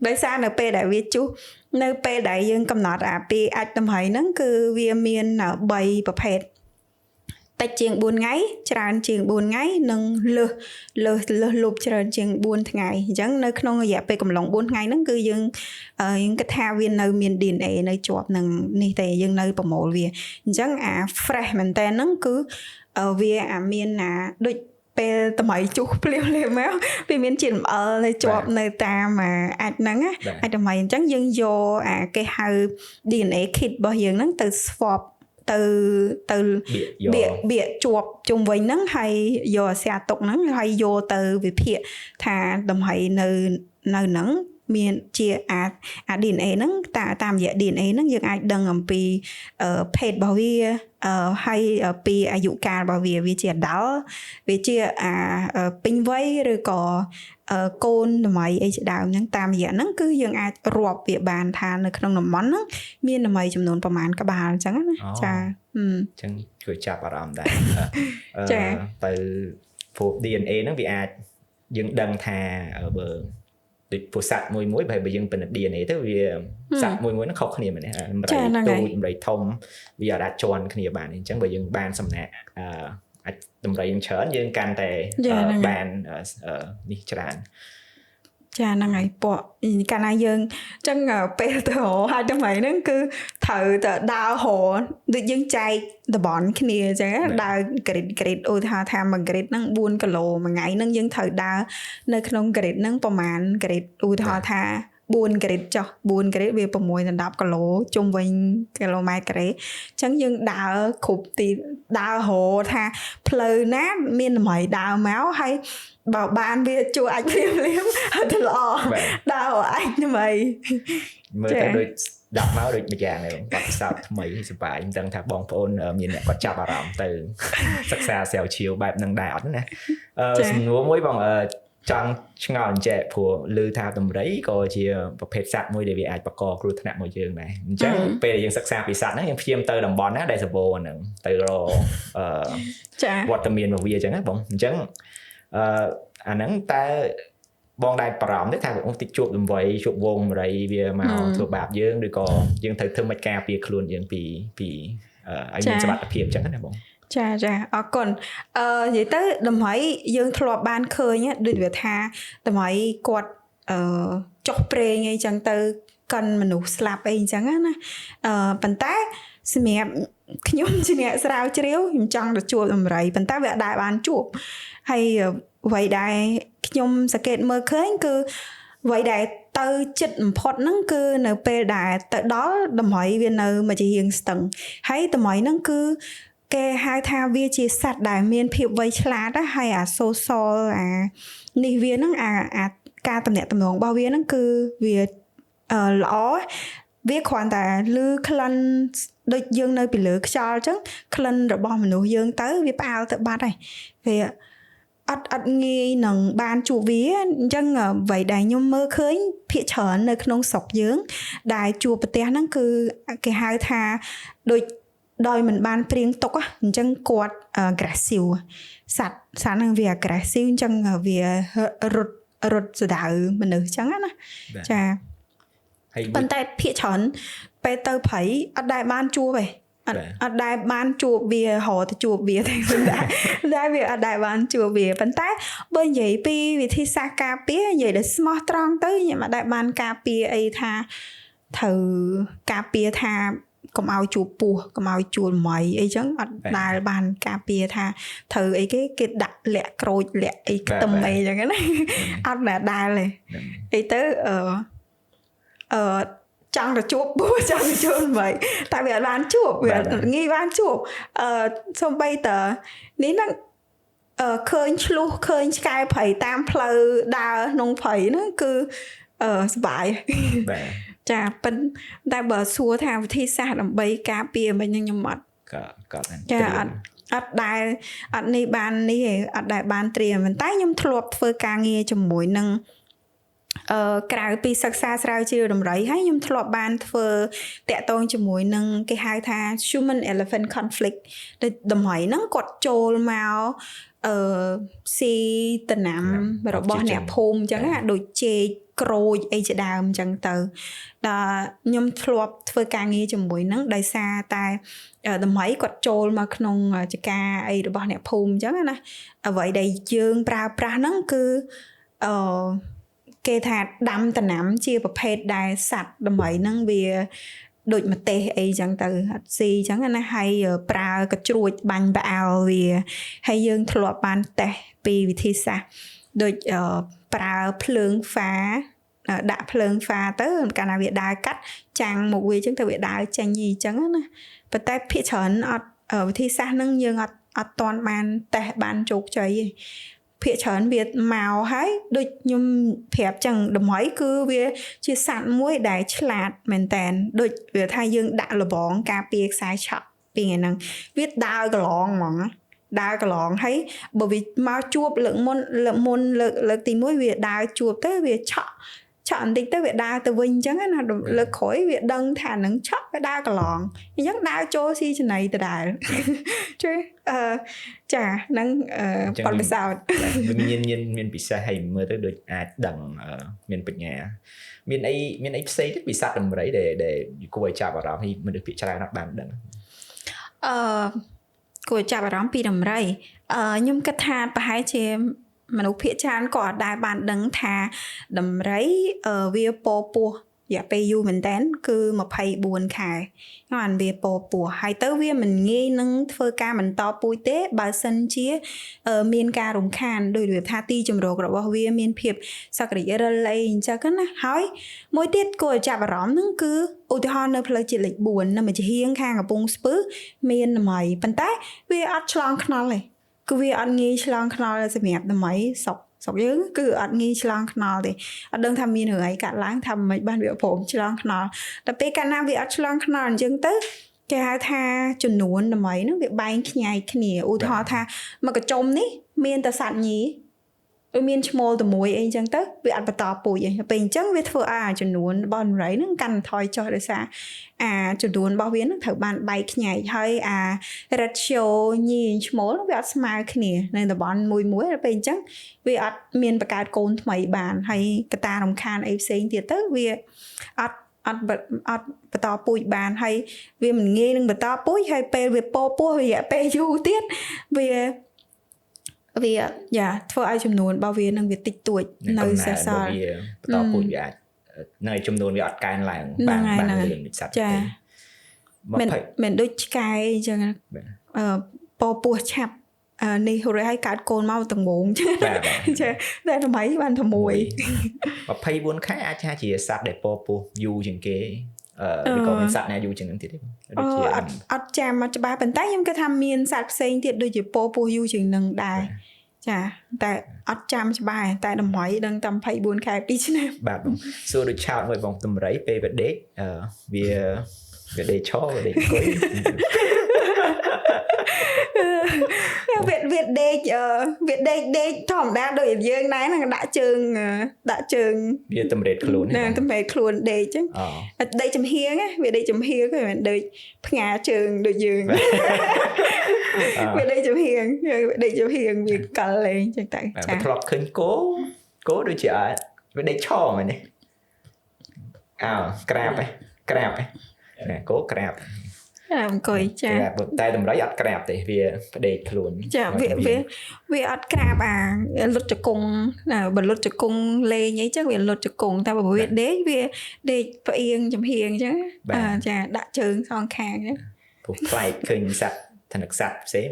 A: ដោយសារនៅពេលដែលវាជុះនៅពេលដែលយើងកំណត់ពីអាចដំរីហ្នឹងគឺវាមាន3ប្រភេទតិចជាង4ថ្ងៃច្រើនជាង4ថ្ងៃនិងលើសលុបច្រើនជាង4ថ្ងៃអញ្ចឹងនៅក្នុងរយៈពេលកំឡុង4ថ្ងៃហ្នឹងគឺយើងគិតថាវានៅមាន DNA នៅជាប់នឹងនេះទេយើងនៅប្រមូលវាអញ្ចឹងfresh មែនតើហ្នឹងគឺវាមានដូចពេលតម្រៃជុះភ្លាមមកវាមានជាតិរំអិលនៅជាប់នៅតាមអាចហ្នឹងអាចតម្រៃអញ្ចឹងយើងយកគេហៅ DNA kit របស់យើងហ្នឹងទៅ swap từ bịa chuột chung với nắng hay vô xe tục nắng hay vô từ về phía thà đồng hay nơi nắng miền chia DNA nắng tam dạng DNA nắngยังអាចដឹងអំពីភេទរបស់វាហើយពីអាយុកាលរបស់វាជាដល់វាជាពេញវ័យឬក៏កូនតម្លៃអីជាដើមហ្នឹងតាមរយៈហ្នឹងគឺយើងអាចរាប់វាបានថានៅក្នុងតំបន់ហ្នឹងមានតម្លៃចំនួនប្រមាណក្បាលអញ្ចឹងណាចា
B: អញ្ចឹងជួយចាប់អារម្មណ៍ដែរចាទៅព្រោះ DNA ហ្នឹងវាអាចយើងដឹងថាបើដូចពោះសត្វមួយបើយើងពិនិត្យ DNA ទៅវាសត្វមួយហ្នឹងខុសគ្នាមែនទេអំរៃទូចអំរៃធំវាអាចជន់គ្នាបានអញ្ចឹងបើយើងបានសំណាក់អាចតម្រៃយើងច្រើនយើងកាន់តែបាននេះច្រើន
A: ចាហ្នឹងហើយពួកកាលណាយើងអញ្ចឹងពេលទៅហើយតម្លៃហ្នឹងគឺត្រូវទៅដើរហោដូចយើងចែកតំបន់គ្នាអញ្ចឹងដើរក្រេតឧទាហរណ៍ថាមួយក្រេតហ្នឹង4គីឡូមួយថ្ងៃហ្នឹងយើងត្រូវដើរនៅក្នុងក្រេតហ្នឹងប្រហែលក្រេតឧទាហរណ៍ថា4ក្រេតចុះ4ក្រេតវា6ដល់10គីឡូជុំវិញគីឡូម៉ែត្រការ៉េអញ្ចឹងយើងដើរគ្រប់ទីដើរហោថាផ្លូវណាមានតម្លៃដើរមកហើយបើបានវាជួយអាចព្រាមទៅល្អដើរអាចដើម្បី
B: មើលទៅដូចដាក់មកដូចម្យ៉ាងហ្នឹងបាត់សោតថ្មីសប្បាយមិនដឹងថាបងប្អូនមានអ្នកគាត់ចាប់អារម្មណ៍ទៅសិក្សាស្រាវជ្រាវបែបហ្នឹងដែរអត់ណាសំណួរមួយបងចង់ឆ្ងល់អញ្ចឹងព្រោះឮថាដំរីក៏ជាប្រភេទសត្វមួយដែលវាអាចបង្កគ្រោះថ្នាក់មកយើងដែរអញ្ចឹងពេលយើងសិក្សាពីសត្វហ្នឹងយើងព្យាយាមទៅតំបន់ណាដែលសម្បូរហ្នឹងទៅរកវត្តមានរបស់វាអញ្ចឹងណាបងអញ្ចឹងអាហ្នឹងតែបងដែរបារម្ភទេថាបងតិចជួបដំរីជួបវងដំរីវាមកធ្វើបាបយើងឬក៏យើងត្រូវធ្វើមិនការពារខ្លួនយើងពីឲ្យមានសុវត្ថិភាពអញ្ចឹងណាបង
A: ចាអរគុណនិយាយទៅតម្លៃយើងធ្លាប់បានឃើញដូចវាថាតម្លៃគាត់ចុះប្រេងអីចឹងទៅកិនមនុស្សស្លាប់អីចឹងណាប៉ុន្តែសម្រាប់ខ្ញុំជាអ្នកស្រាវជ្រាវខ្ញុំចង់ទៅជួបដំរីប៉ុន្តែវាអត់ដែរបានជួបហើយអ្វីដែលខ្ញុំសង្កេតមើលឃើញគឺអ្វីដែលទៅចិត្តបំផុតហ្នឹងគឺនៅពេលដែលទៅដល់តម្លៃវានៅមួយជារៀងស្ទឹងហើយតម្លៃហ្នឹងគឺគេហៅថាវាជាសត្វដែលមានភាពវៃឆ្លាតហើយអាសូសលនេះវាហ្នឹងអាការតំណាក់តំណងរបស់វាហ្នឹងគឺវាល្អវាគ្រាន់តែលឺក្លិនដូចយើងនៅពីលើខ្យល់អញ្ចឹងក្លិនរបស់មនុស្សយើងទៅវាផ្អើលទៅបាត់ហើយវាអត់ងាយនឹងបានជួបវាអញ្ចឹងអ្វីដែលខ្ញុំមើលឃើញភាគច្រើននៅក្នុងស្រុកយើងដែលជួបប្រទេសហ្នឹងគឺគេហៅថាដូចដោយមិនបានព្រៀងទុកអញ្ចឹងគាត់ aggressive សត្វហ្នឹងវា aggressive អញ្ចឹងវារត់ស្ដៅមនុស្សអញ្ចឹងណាចាប៉ុន្តែភាគច្រើនពេលទៅព្រៃអត់ដែលបានជួបទេអត់ដែលបានជួបវារហទៅជួបវាតែវាអត់ដែលបានជួបវាប៉ុន្តែបើនិយាយពីវិធីសាស្ត្រការពារនិយាយដល់ស្មោះត្រង់ទៅខ្ញុំអត់ដែលបានការពារអីថាត្រូវការពារថាកុំឲ្យជួបពស់កុំឲ្យជួលម៉ៃអីចឹងអត់ដែលបានការពារថាត្រូវអីគេដាក់លាក់ក្រូចលាក់អីខ្ទឹមអីចឹងណាអត់ដែលទេអីទៅចង់ទៅជួបពស់ចង់ទៅជួបម៉ៃតែវាអត់បានជួបវាងាយបានជួបសំបីតនេះហ្នឹងឃើញឆ្លុះឃើញឆ្កែព្រៃតាមផ្លូវដើរក្នុងព្រៃហ្នឹងគឺសុបាយចាប៉ុន្តែបើសួរថាវិធីសាស្ត្រដើម្បីការពារមិនខ្ញុំអត់
B: ក៏
A: ចាអត់ដែលអត់នេះបាននេះឯងអត់ដែលបានត្រៀមប៉ុន្តែខ្ញុំធ្លាប់ធ្វើការងារជាមួយនឹងក្រៅពីសិក្សាស្រាវជ្រាវដំរីហើយខ្ញុំធ្លាប់បានធ្វើតាក់ទងជាមួយនឹងគេហៅថា human elephant conflict ដូចដំរីហ្នឹងគាត់ចូលមកស៊ីតំណាំរបស់អ្នកភូមិអញ្ចឹងណាដូចចេកក្រូចអីជាដើមអញ្ចឹងទៅដល់ខ្ញុំធ្លាប់ធ្វើការងារជាមួយនឹងដោយសារតែតម្លៃគាត់ចូលមកក្នុងចការអីរបស់អ្នកភូមិអញ្ចឹងណាអ្វីដែលយើងប្រើប្រាស់ហ្នឹងគឺគេថាដាំតំណាំជាប្រភេទដែលសត្វតម្លៃហ្នឹងវាដូចម្ទេសអីចឹងទៅអត់ស៊ីចឹងណាហើយប្រើកជ្រួចបាញ់ផ្អើលវាហើយយើងធ្លាប់បានតេស្តពីវិធីសាស្ត្រដូចប្រើភ្លើងហ្វា ដាក់ភ្លើងហ្វាទៅកាលណាវាដើរកាត់ចាំងមកវាអញ្ចឹងទៅវាដើរចេញអញ្ចឹងណាប៉ុន្តែភាគច្រើនអត់វិធីសាស្ត្រហ្នឹងយើងអត់ទាន់បានតេស្តបានជោគជ័យទេភាគច្រើនវាមកហើយដូចខ្ញុំប្រាប់ចឹងតម្រុយគឺវាជាសត្វមួយដែលឆ្លាតមែនតើដូចវាថាយើងដាក់លបងការពារខ្សែឆក់ពីហ្នឹងវាដើរកន្លងហ្មងដើរកន្លងហើយបើវាមកជួបលើកមុនលើកទី1វាដើរជួបទៅវាឆក់បន្តិចទៅវាដើរទៅវិញអញ្ចឹងណាលើកក្រោយវាដឹងថានឹងឆក់វាដើរកន្លងអញ្ចឹងដើរចូលស៊ីចំណីដដែលជួយចាហ្នឹងបទពិសោធន៍
B: មានពិសេសហើយមើលទៅដូចអាចដឹងមានបញ្ញាមានអីផ្សេងទៀតពីសត្វដំរីដែលគួរឲ្យចាប់អារម្មណ៍ហើយមនុស្សភាគច្រើនអត់បានដឹង
A: គួរចាប់អារម្មណ៍ពីដំរីខ្ញុំគិតថាប្រហែលជាមនុស្សភាគច្រើនក៏អត់ដែលបានដឹងថាដំរីវាពពោះរយៈពេលយូរមែនតើគឺ24ខែហ្នឹងវាពពោះហើយទៅវាមិនងាយនឹងធ្វើការបន្តពូជទេបើសិនជាមានការរំខានដោយវាថាទីជម្រករបស់វាមានភាពសក្តិរិលអីអញ្ចឹងណាហើយមួយទៀតគួរឲ្យចាប់អារម្មណ៍ហ្នឹងគឺឧទាហរណ៍នៅផ្លូវជាតិលេខ4នៅមជ្ឈហៀងខាងកំពង់ស្ពឺមានដំរីប៉ុន្តែវាអត់ឆ្លងថ្នល់ទេគឺវាអត់ងាយឆ្លងថ្នល់សម្រាប់ដំរីស្រុកយើងគឺអត់ងាយឆ្លងថ្នល់ទេអត់ដឹងថាមានរឿងអីកាត់ឡើងថាមិនបានវាព្រមឆ្លងថ្នល់តែពេលកាលណាវាអត់ឆ្លងថ្នល់អញ្ចឹងទៅគេហៅថាចំនួនដំរីហ្នឹងវាបែងខ្ញែកគ្នាឧទាហរណ៍ថាមកកញ្ចុំនេះមានតែសត្វញីវាមានឈ្មោលតែមួយអីអញ្ចឹងទៅវាអត់បន្តពូជទេពេលអញ្ចឹងវាធ្វើឲ្យចំនួនរបស់ដំរីហ្នឹងកាន់ថយចុះដោយសារចំនួនរបស់វាហ្នឹងត្រូវបានបែកខ្ញែកហើយratio ញីឈ្មោលវាអត់ស្មើគ្នានៅតំបន់មួយដល់ពេលអញ្ចឹងវាអត់មានបង្កើតកូនថ្មីបានហើយកត្តារំខានអីផ្សេងទៀតទៅវាអត់បន្តពូជបានហើយវាមិនងាយនឹងបន្តពូជហើយពេលវាពោះរយៈពេលយូរទៀតវាធ្វើឲ្យចំនួនរបស់វានឹងវាតិចតួចនៅសេសសល់
B: បន្តពូជវាអាចនៅចំនួនវាអត់កើនឡើងបានរឿងនិស្សិត
A: ចាមិនដូចឆ្កែអញ្ចឹងពោះឆាប់នេះរួចឲ្យកើតកូនមកតងងចាតែថ្មីបានតែមួយ
B: 24ខែអាចថាជាសត្វដែលពោះយូរជាងគេឬក៏មានសត្វណាយូរជាងនឹងទៀតទេ
A: ដូចជាអត់ចាំមកច្បាស់ប៉ុន្តែខ្ញុំគិតថាមានសត្វផ្សេងទៀតដូចជាពោះយូរជាងនឹងដែរចាតែអត់ចាំច្បាស់តែតម្រុយដឹងតែ24ខែ2ឆ្នាំ
B: បាទបងសួរដូចឆោតមួយបងតម្រុយពេលវាដេកវាដេកឈរវាដេកអង្គុយ
A: វាដេកធម្មតាដូចយើងដែរហ្នឹងដាក់ជើង
B: វាតម្រេតខ្លួន
A: ណាតម្រេតខ្លួនដេកចឹងដេកចំហៀងវាដេកចំហៀងហ្នឹងមិនដូចផ្ងាជើងដូចយើងវាដេកចំហៀងវាកលលេងចឹងតែ
B: ចាធ្លាប់ឃើញគោដូចជាវាដេកឈរមែនទេក្រាបណាគោក្រាប
A: អង្គុយចា
B: តែតម្រៃអត់ក្រាបទេវាផ្ដេកខ្លួន
A: ចាវាអត់ក្រាបលុតជង្គង់បើលុតជង្គង់លេងអីចឹងវាលុតជង្គង់តែបើវាដេកវាដេកផ្អៀងចំហៀងចឹងចាដាក់ជើងសងខាងចឹង
B: ព្រោះផ្លែកឃើញសត្វធនសត្វផ្សេង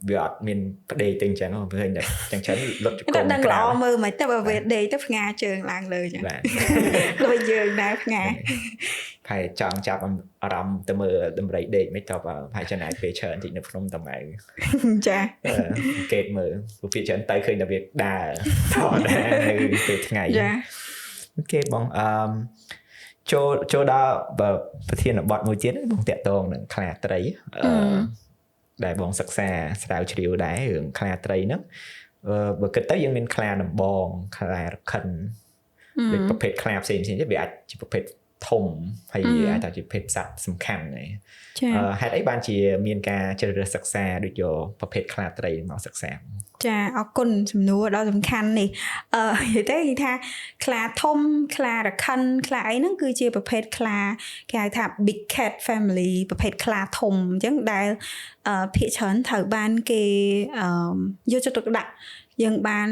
B: វាអត់មានផ្ដេកទៅអញ្ចឹងឃើញតែចឹងច្រើនលុតជង្គង់
A: តែដឹងល្អមើលមិនតែបើវាដេកទៅផ្ងាជើងឡើងលើចឹងដូចយើងដែរផ្ងា
B: ហើយចង់ចាប់អារម្មណ៍ទៅមើលដំរីដេកមិនតបហើយចំណាយពេលច្រើនតិចនៅភ្នំតាម៉ៅ
A: ចា
B: កេតមើលព្រោះពេលច្រើនទៅឃើញតែវាដើរថតនៅពេលថ្ងៃ
A: ចា
B: អូខេបងចូលដល់ប្រធានបទមួយទៀតបងតាក់ទងនឹងខ្លាត្រីដែលបងសិក្សាស្រាវជ្រាវដែររឿងខ្លាត្រីហ្នឹងបើគិតទៅយើងមានខ្លាដំបងខ្លារខិនដូចប្រភេទខ្លាផ្សេងៗទៀតវាអាចជាប្រភេទធំហើយអាចថាជាប្រភេទសត្វសំខាន់ណាហេតុអីបានជាមានការជ្រើសរើសសិក្សាដូចយកប្រភេទខ្លាត្រីមកសិក្សា
A: ចាអរគុណសំណួរដ៏សំខាន់នេះនិយាយទៅគេថាខ្លាធំខ្លារខិនខ្លាអីហ្នឹងគឺជាប្រភេទខ្លាគេហៅថា big cat family ប្រភេទខ្លាធំអញ្ចឹងដែលភាគច្រើនត្រូវបានគេយកចិត្តទុកដាក់យើងបាន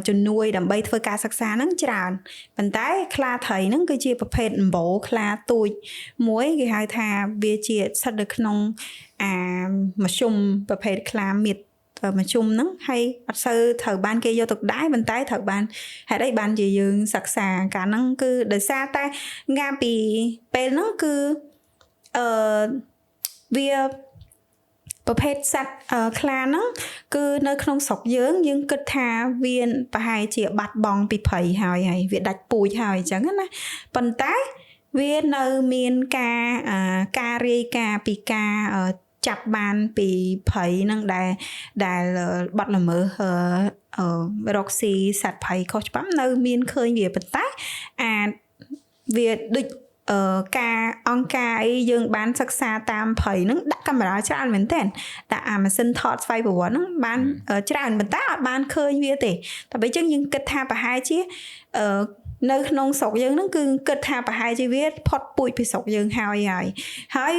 A: ជំនួយដើម្បីធ្វើការសិក្សាហ្នឹងច្រើនប៉ុន្តែខ្លាត្រីហ្នឹងគឺជាប្រភេទដំបូលខ្លាទូចមួយគេហៅថាវាជាស្ថិតនៅក្នុងមធ្យមប្រភេទខ្លាមៀត mà chungហ្នឹងហើយអត់សូវត្រូវបានគេយកទៅដែរប៉ុន្តែត្រូវបានហេតុអីបានជាយើងសិក្សាការហ្នឹងគឺដោយសារតែងាពីពេលហ្នឹងគឺវាប្រភេទសត្វខ្លាហ្នឹងគឺនៅក្នុងស្រុកយើងគិតថាវាប្រហែលជាបាត់បង់ពីព្រៃហើយវាដាច់ពូជហើយអញ្ចឹងណាប៉ុន្តែវានៅមានការរាយការណ៍ពីការចាប់បានពីព្រៃហ្នឹងដែលបាត់ល្មើសរកស៊ីសត្វព្រៃខុសច្បាប់នៅមានឃើញវាប៉ុន្តែវាដូចការអង្គការអីយើងបានសិក្សាតាមព្រៃហ្នឹងដាក់កាមេរ៉ាច្រើនមែនទែនដាក់អាម៉ាស៊ីនថតស្វ័យប្រវត្តិហ្នឹងបានច្រើនប៉ុន្តែអត់បានឃើញវាទេតែបើអញ្ចឹងយើងគិតថាប្រហែលជានៅក្នុងស្រុកយើងហ្នឹងគឺគិតថាប្រហែលជាវាផុតពូជពីស្រុកយើងហើយ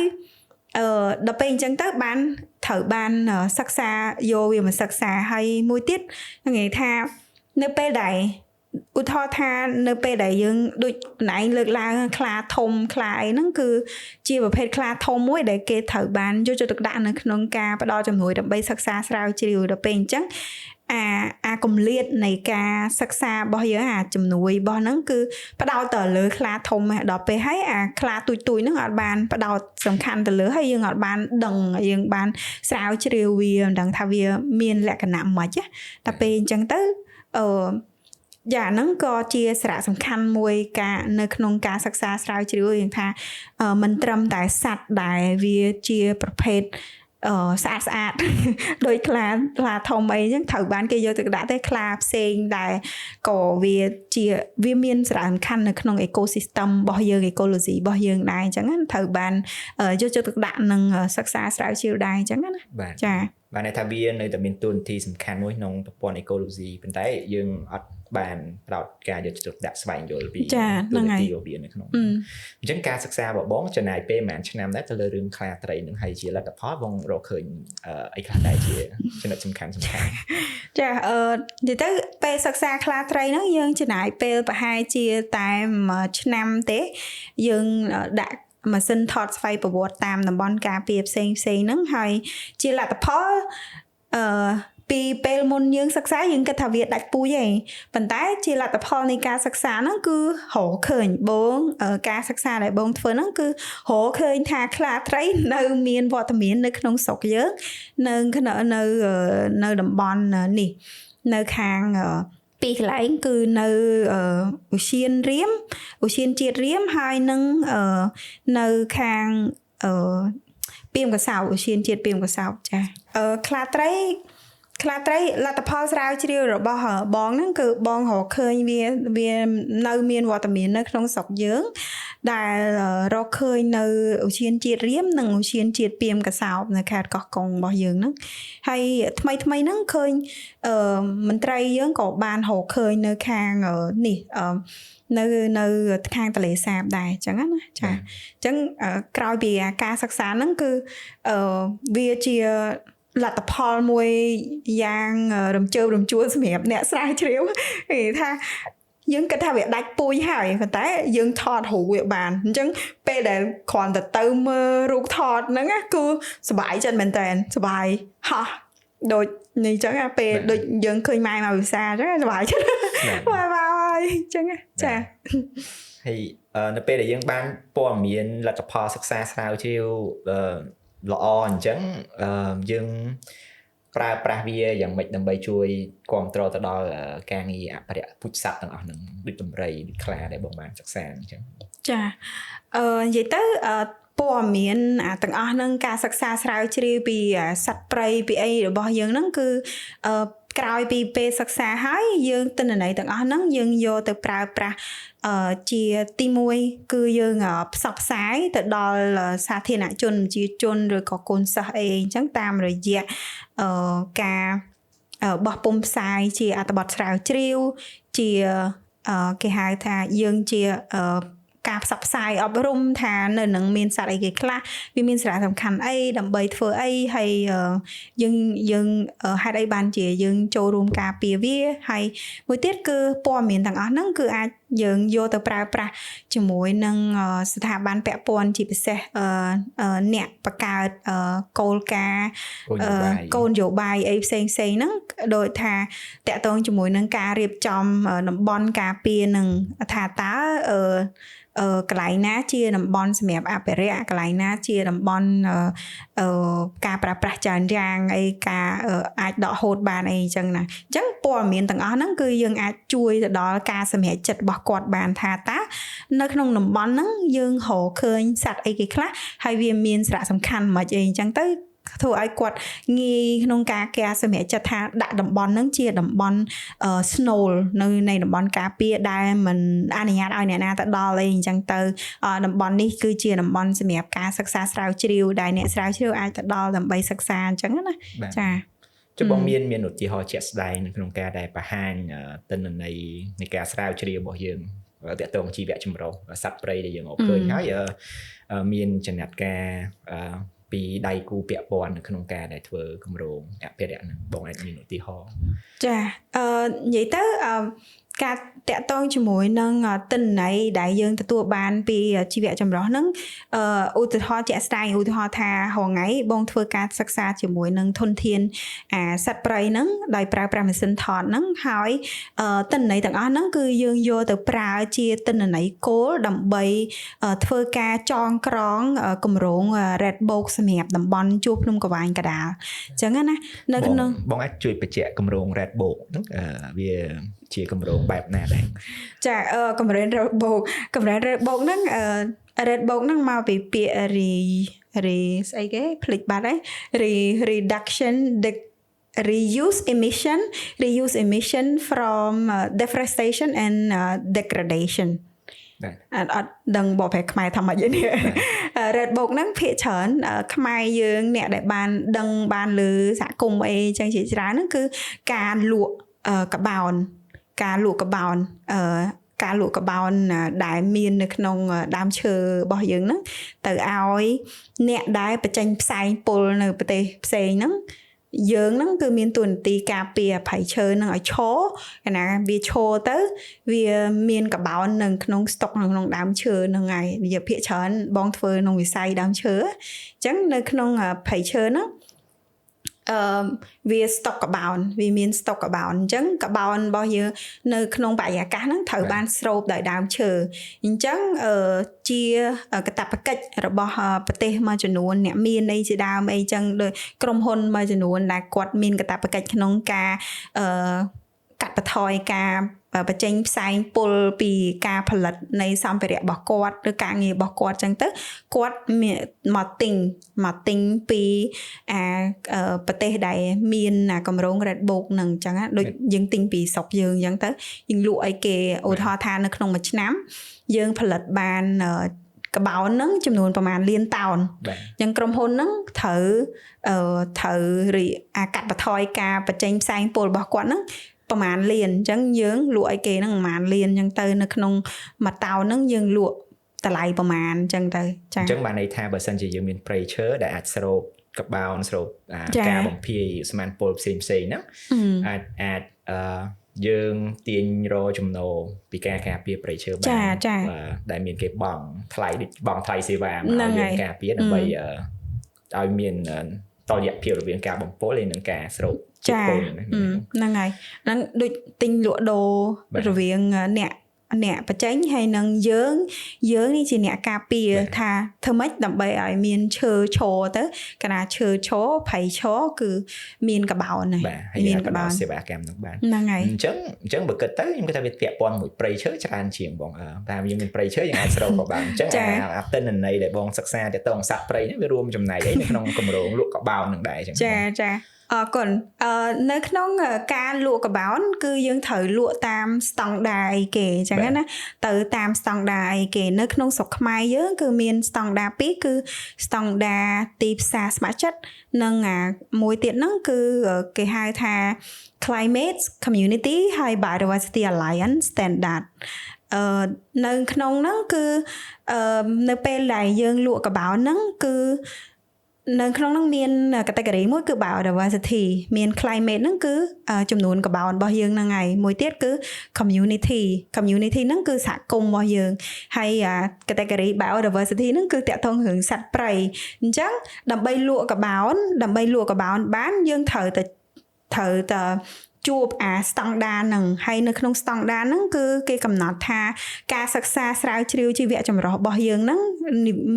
A: ដល់ពេលអញ្ចឹងទៅបានត្រូវបានសិក្សាយកវាមកសិក្សាហើយមួយទៀតនិយាយថានៅពេលដែលឧទាហរណ៍ថានៅពេលដែលយើងដូចណែលើកឡើងខ្លាធំខ្លាអីហ្នឹងគឺជាប្រភេទខ្លាធំមួយដែលគេត្រូវបានយកទៅដាក់នៅក្នុងការផ្ដល់ជំនួយដើម្បីសិក្សាស្រាវជ្រាវដល់ពេលអញ្ចឹងអាគម្លាតនៃការសិក្សារបស់យើងអាជំនួយរបស់ហ្នឹងគឺផ្ដោតទៅលើខ្លាធំដល់ពេលហើយអាខ្លាទូចហ្នឹងអត់បានផ្ដោតសំខាន់ទៅលើហើយយើងអត់បានដឹងយើងបានស្រាវជ្រាវវាមិនដឹងថាវាមានលក្ខណៈម៉េចតែពេលអញ្ចឹងទៅយ៉ាងហ្នឹងក៏ជាសារៈសំខាន់មួយនៅក្នុងការសិក្សាស្រាវជ្រាវយើងថាមិនត្រឹមតែសត្វដែលវាជាប្រភេទស្អាតដោយខ្លាធំអីចឹងត្រូវបានគេយកទៅដាក់តែខ្លាផ្សេងដែលក៏វាមានសារៈសំខាន់នៅក្នុង ecosystem របស់យើង ecology របស់យើងដែរអញ្ចឹងត្រូវបានយកទៅដាក់នឹងសិក្សាស្រាវជ្រាវដែរអញ្ចឹងណាចា៎
B: បានន័យថាវានៅតែមានតួនាទីសំខាន់មួយក្នុងប្រព័ន្ធ ecology ប៉ុន្តែយើងអត់បានផ្ដោតការយកចិត្តទុកដាក់ស្វែងយល់ពីតួនាទីរបស់វានៅក្នុងអញ្ចឹងការសិក្សារបស់បងចំណាយពេលប្រហែលឆ្នាំដែរទៅលើរឿងខ្លាត្រីនឹងហើយជាលទ្ធផលបងរកឃើញអីខ្លះដែរជាចំណុចសំខាន់ចា
A: និយាយទៅពេលសិក្សាខ្លាត្រីហ្នឹងយើងចំណាយពេលប្រហែលជាតែ1ឆ្នាំទេយើងដាក់ម៉ាស៊ីនថតស្វ័យប្រវត្តិតាមតំបន់ការពារផ្សេងហ្នឹងហើយជាលទ្ធផលពីពេលមុនយើងសិក្សាយើងគិតថាវាដាច់ពូជឯងប៉ុន្តែជាលទ្ធផលនៃការសិក្សាហ្នឹងគឺរកឃើញបងការសិក្សាដែលបងធ្វើហ្នឹងគឺរកឃើញថាខ្លាត្រីនៅមានវត្តមាននៅក្នុងស្រុកយើងនៅតំបន់នេះនៅខាងពីកន្លែងគឺនៅឧទ្យានជាតិរៀមហើយនឹងនៅខាងពីមកសោឧទ្យានជាតិពីមកសោចាខ្លាត្រីលទ្ធផលស្រាវជ្រាវរបស់បងហ្នឹងគឺបងរកឃើញវានៅមានវត្តមាននៅក្នុងស្រុកយើងដែលរកឃើញនៅឧទ្យានជាតិរៀមនិងឧទ្យានជាតិពីមកសោបនៅខេត្តកោះកុងរបស់យើងហ្នឹងហើយថ្មីហ្នឹងឃើញមន្ត្រីយើងក៏បានរកឃើញនៅខាងនេះនៅខាងទន្លេសាបដែរអញ្ចឹងណាចាអញ្ចឹងក្រោយពីការសិក្សាហ្នឹងគឺវាជាលទ្ធផលមួយយ៉ាងរំជើបរំជួលសម្រាប់អ្នកស្រាវជ្រាវគេថាយើងគិតថាវាដាច់ពូជហើយប៉ុន្តែយើងថតរូបវាបានអញ្ចឹងពេលដែលគ្រាន់តែទៅមើលរូបថតហ្នឹងគឺសប្បាយចិត្តមែនតើសប្បាយហោះដូចនេះអញ្ចឹងពេលដូចយើងឃើញម៉ែមកវិសាអញ្ចឹងសប្បាយចិត្តហើយអញ្ចឹងចា
B: ហើយនៅពេលដែលយើងបានព័ត៌មានលទ្ធផលសិក្សាស្រាវជ្រាវល្អអញ្ចឹងយើងប្រើប្រាស់វាយ៉ាងម៉េចដើម្បីជួយគ្រប់គ្រងទៅដល់ការងារអភិរក្សពូជសត្វទាំងអស់ហ្នឹងដូចដំរីដូចខ្លាដែលបងបានសិក្សាអញ្ចឹង
A: ចានិយាយទៅព័ត៌មានទាំងអស់ហ្នឹងការសិក្សាស្រាវជ្រាវពីសត្វព្រៃពីអីរបស់យើងហ្នឹងគឺក្រោយពីពេលសិក្សាហើយយើងទិន្នន័យទាំងអស់ហ្នឹងយើងយកទៅប្រើប្រាស់ជាទី1គឺយើងផ្សព្វផ្សាយទៅដល់សាធារណជនប្រជាជនឬក៏កូនសិស្សអីអញ្ចឹងតាមរយៈការបោះពុម្ពផ្សាយជាអត្ថបទស្រាវជ្រាវជាគេហៅថាយើងជាការផ្សព្វផ្សាយអប់រំថានៅនឹងមានសត្វអីគេខ្លះវាមានសារៈសំខាន់អីដើម្បីធ្វើអីហើយយើងហេតុអីបានជាយើងចូលរួមការពារវាហើយមួយទៀតគឺព័ត៌មានទាំងអស់ហ្នឹងគឺអាច យើងយកទៅប្រើប្រាស់ជាមួយនឹងស្ថាប័នពាក់ព័ន្ធជាពិសេសអ្នកបង្កើតគោលការណ៍គោលនយោបាយអីផ្សេងៗហ្នឹងដូចថាតាក់ទងជាមួយនឹងការរៀបចំតំបន់ការពារនឹងថាតើកន្លែងណាជាតំបន់សម្រាប់អភិរក្សកន្លែងណាជាតំបន់ការប្រើប្រាស់ច្រើនយ៉ាងអីការអាចដកហូតបានអីអញ្ចឹងណាអញ្ចឹងព័ត៌មានទាំងអស់ហ្នឹងគឺយើងអាចជួយទៅដល់ការសម្រេចចិត្តរបស់គាត់បានថាតើនៅក្នុងតំបន់ហ្នឹងយើងរកឃើញសត្វអីគេខ្លះហើយវាមានសារៈសំខាន់មិនអីអញ្ចឹងទៅធ្វើឲ្យគាត់ងាយក្នុងការសម្រេចចិត្តថាដាក់តំបន់ហ្នឹងជាតំបន់ snow នៅតំបន់ការពារដែលមិនអនុញ្ញាតឲ្យអ្នកណាទៅដល់អីអញ្ចឹងទៅតំបន់នេះគឺជាតំបន់សម្រាប់ការសិក្សាស្រាវជ្រាវដែលអ្នកស្រាវជ្រាវអាចទៅដល់ដើម្បីសិក្សាអញ្ចឹងណាចា
B: ចុះបងមានឧទាហរណ៍ជាក់ស្ដែងក្នុងការដែលបង្ហាញទិន្នន័យនៃការស្រាវជ្រាវរបស់យើងទាក់ទងជីវៈចម្រុះសត្វព្រៃដែលយើងអត់ឃើញហើយមានចំណាត់ការពីដៃគូពាក់ព័ន្ធនៅក្នុងការដែលធ្វើគម្រោងអភិរក្សហ្នឹងបងអាចមានឧទាហរណ៍
A: ចានិយាយទៅការតាក់ទងជាមួយនឹងទិន្នន័យដែលយើងទទួលបានពីជីវៈចម្រុះហ្នឹងឧទាហរណ៍ជាក់ស្ដែងឧទាហរណ៍ថាហងៃបងធ្វើការសិក្សាជាមួយនឹងធនធានសត្វព្រៃហ្នឹងដោយប្រើប្រាស់ម៉ាស៊ីនថតហ្នឹងហើយទិន្នន័យទាំងអស់ហ្នឹងគឺយើងយកទៅប្រើជាទិន្នន័យគោលដើម្បីធ្វើការចងក្រងគម្រោង Red Book សម្រាប់តំបន់ជួរភ្នំក្រវាញកដាលអញ្ចឹងណានៅក្នុង
B: បងអាចជួយបញ្ជាក់គម្រោង Red Book ហ្នឹងវាជាគម្រោងបែបណាដែរ
A: ចាគម្រោង Red Book ហ្នឹងRed Book ហ្នឹងមកពីពាក្យស្អីគេភ្លេចបាត់ហើយ reduction reuse emission from deforestation and degradation អត់ដឹងបបប្រែខ្មែរថាម៉េចនេះ Red Book ហ្នឹងភាគច្រើនខ្មែរយើងអ្នកដែលបានដឹងបានលើសហគមន៍អីចឹងជាច្រើនហ្នឹងគឺការលក់កបោនដែលមាននៅក្នុងដើមឈើរបស់យើងហ្នឹងទៅឲ្យអ្នកដែលបញ្ចេញផ្សែងពុលនៅប្រទេសផ្សេងហ្នឹងយើងហ្នឹងគឺមានទួនាទីការពារអភ័យឈើហ្នឹងឲ្យឈរកាលណាវាឈរទៅវាមានកបោននៅក្នុងស្តុកនៅក្នុងដើមឈើហ្នឹងហើយនិយាយភាគច្រើនបងធ្វើក្នុងវិស័យដើមឈើអញ្ចឹងនៅក្នុងអភ័យឈើហ្នឹងវាស្តុកកបោនវាមានស្តុកកបោនអញ្ចឹងកបោនរបស់យើងនៅក្នុងបរិយាកាសហ្នឹងត្រូវបានស្រូបដោយដើមឈើអញ្ចឹងជាកាតព្វកិច្ចរបស់ប្រទេសមួយចំនួនអ្នកមានអីជាដើមអីចឹងដោយក្រុមហ៊ុនមួយចំនួនដែលគាត់មានកាតព្វកិច្ចក្នុងការកាត់បន្ថយការបញ្ចេញផ្សែងពុលពីការផលិតនៃសម្ភារៈរបស់គាត់ឬការងាររបស់គាត់ចឹងទៅគាត់មកទិញពីប្រទេសដែលមានគម្រោង Red Book ហ្នឹងចឹងដូចយើងទិញពីស្រុកយើងចឹងទៅយើងលក់ឲ្យគេឧទាហរណ៍ថានៅក្នុងមួយឆ្នាំយើងផលិតបានកបោនហ្នឹងចំនួនប្រហែលលានតោនអញ្ចឹងក្រុមហ៊ុនហ្នឹងត្រូវកាត់បន្ថយការបញ្ចេញផ្សែងពុលរបស់គាត់ហ្នឹងប្រហែលលានអញ្ចឹងយើងលក់ឲ្យគេហ្នឹងប្រហែលលានអញ្ចឹងទៅនៅក្នុងមួយតោនហ្នឹងយើងលក់តម្លៃប្រហែលអញ្ចឹងទៅ
B: ចា៎អញ្ចឹងបានន័យថាបើសិនជាយើងមានព្រៃឈើដែលអាចស្រូបកបោនស្រូបការបំភាយស្មានពុលផ្សេងហ្នឹងអាចយើងទាញរចំណូលពីការការពារព្រៃឈើបានដែលមានគេបង់ថ្លៃសេវាមកឲ្យយើងការពារដើម្បីឲ្យមានតលយៈភាពរវាងការបំពុលនិងការស្រូប
A: ហ្នឹងហើយហ្នឹងដូចទិញលក់ដូររវាងអ្នកបច្ចេកហើយនឹងយើងនេះជាអ្នកការពារថាធ្វើម៉េចដើម្បីឲ្យមានឈើឈរទៅកាលណាឈើឈរព្រៃឈរគឺមានកបោន
B: ហើយមានកបោនសេវាកម្មនឹងបាន
A: ហ្នឹងហើយ
B: អញ្ចឹងបើគិតទៅខ្ញុំគិតថាវាពាក់ព័ន្ធមួយព្រៃឈើច្រើនជាងបងតែយើងមានព្រៃឈើយើងអាចស្រូបក៏បានអញ្ចឹងអាទិន្នន័យដែលបងសិក្សាទៅតងសត្វព្រៃនេះវារួមចំណែកអីនៅក្នុងគម្រោងលក់កបោននឹងដែរអញ្ចឹង
A: ចាអរគុណនៅក្នុងការលក់កបោនគឺយើងត្រូវលក់តាមស្តង់ដារអីគេអញ្ចឹងណាទៅតាមស្តង់ដារអីគេនៅក្នុងស្រុកខ្មែរយើងគឺមានស្តង់ដារ2គឺស្តង់ដារទីផ្សារស្ម័គ្រចិត្តនិងមួយទៀតហ្នឹងគឺគេហៅថា Climate Community ហើយ Biodiversity Alliance Standard នៅក្នុងហ្នឹងគឺនៅពេលដែលយើងលក់កបោនហ្នឹងគឺ នៅក្នុងហ្នឹងមាន category មួយគឺ biodiversity មាន climate ហ្នឹងគឺចំនួនកបោនរបស់យើងហ្នឹងហើយមួយទៀតគឺ community ហ្នឹងគឺសហគមន៍របស់យើងហើយ category biodiversity ហ្នឹងគឺតាក់ទងរឿងសត្វព្រៃអញ្ចឹងដើម្បីលក់កបោនបានយើងត្រូវតែជួបស្តង់ដារហ្នឹងហើយនៅក្នុងស្តង់ដារហ្នឹងគឺគេកំណត់ថាការសិក្សាស្រាវជ្រាវជីវៈចម្រុះរបស់យើងហ្នឹង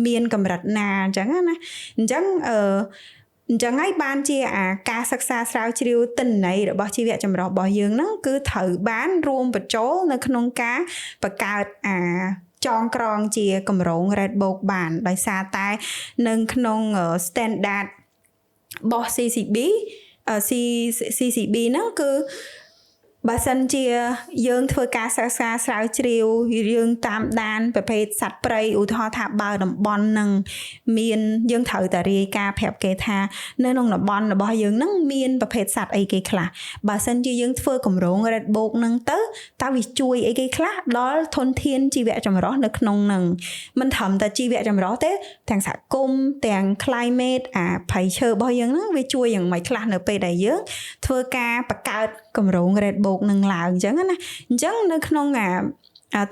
A: មានកម្រិតណាអញ្ចឹងណាអញ្ចឹងហើយបានជាការសិក្សាស្រាវជ្រាវទិន្នន័យរបស់ជីវៈចម្រុះរបស់យើងហ្នឹងគឺត្រូវបានរួមបញ្ចូលនៅក្នុងការបង្កើតចងក្រងជាគម្រោង Red Book បានដោយសារតែនៅក្នុង standard របស់ CCB ហ្នឹងគឺបើសិនជាយើងធ្វើការសិក្សាស្រាវជ្រាវយើងតាមដានប្រភេទសត្វព្រៃឧទាហរណ៍ថាបើតំបន់ហ្នឹងមានយើងត្រូវតែរាយការណ៍ប្រាប់គេថានៅក្នុងតំបន់របស់យើងហ្នឹងមានប្រភេទសត្វអីគេខ្លះបើសិនជាយើងធ្វើគម្រោង Red Book ហ្នឹងទៅតើវាជួយអីគេខ្លះដល់ធនធានជីវៈចម្រុះនៅក្នុងហ្នឹងមិនត្រឹមតែជីវៈចម្រុះទេទាំងសហគមន៍ទាំង climate ព្រៃឈើរបស់យើងហ្នឹងវាជួយយ៉ាងម៉េចខ្លះនៅពេលដែលយើងធ្វើការបង្កើតគម្រោង Red Book នឹងឡើងអញ្ចឹងណាអញ្ចឹងនៅក្នុង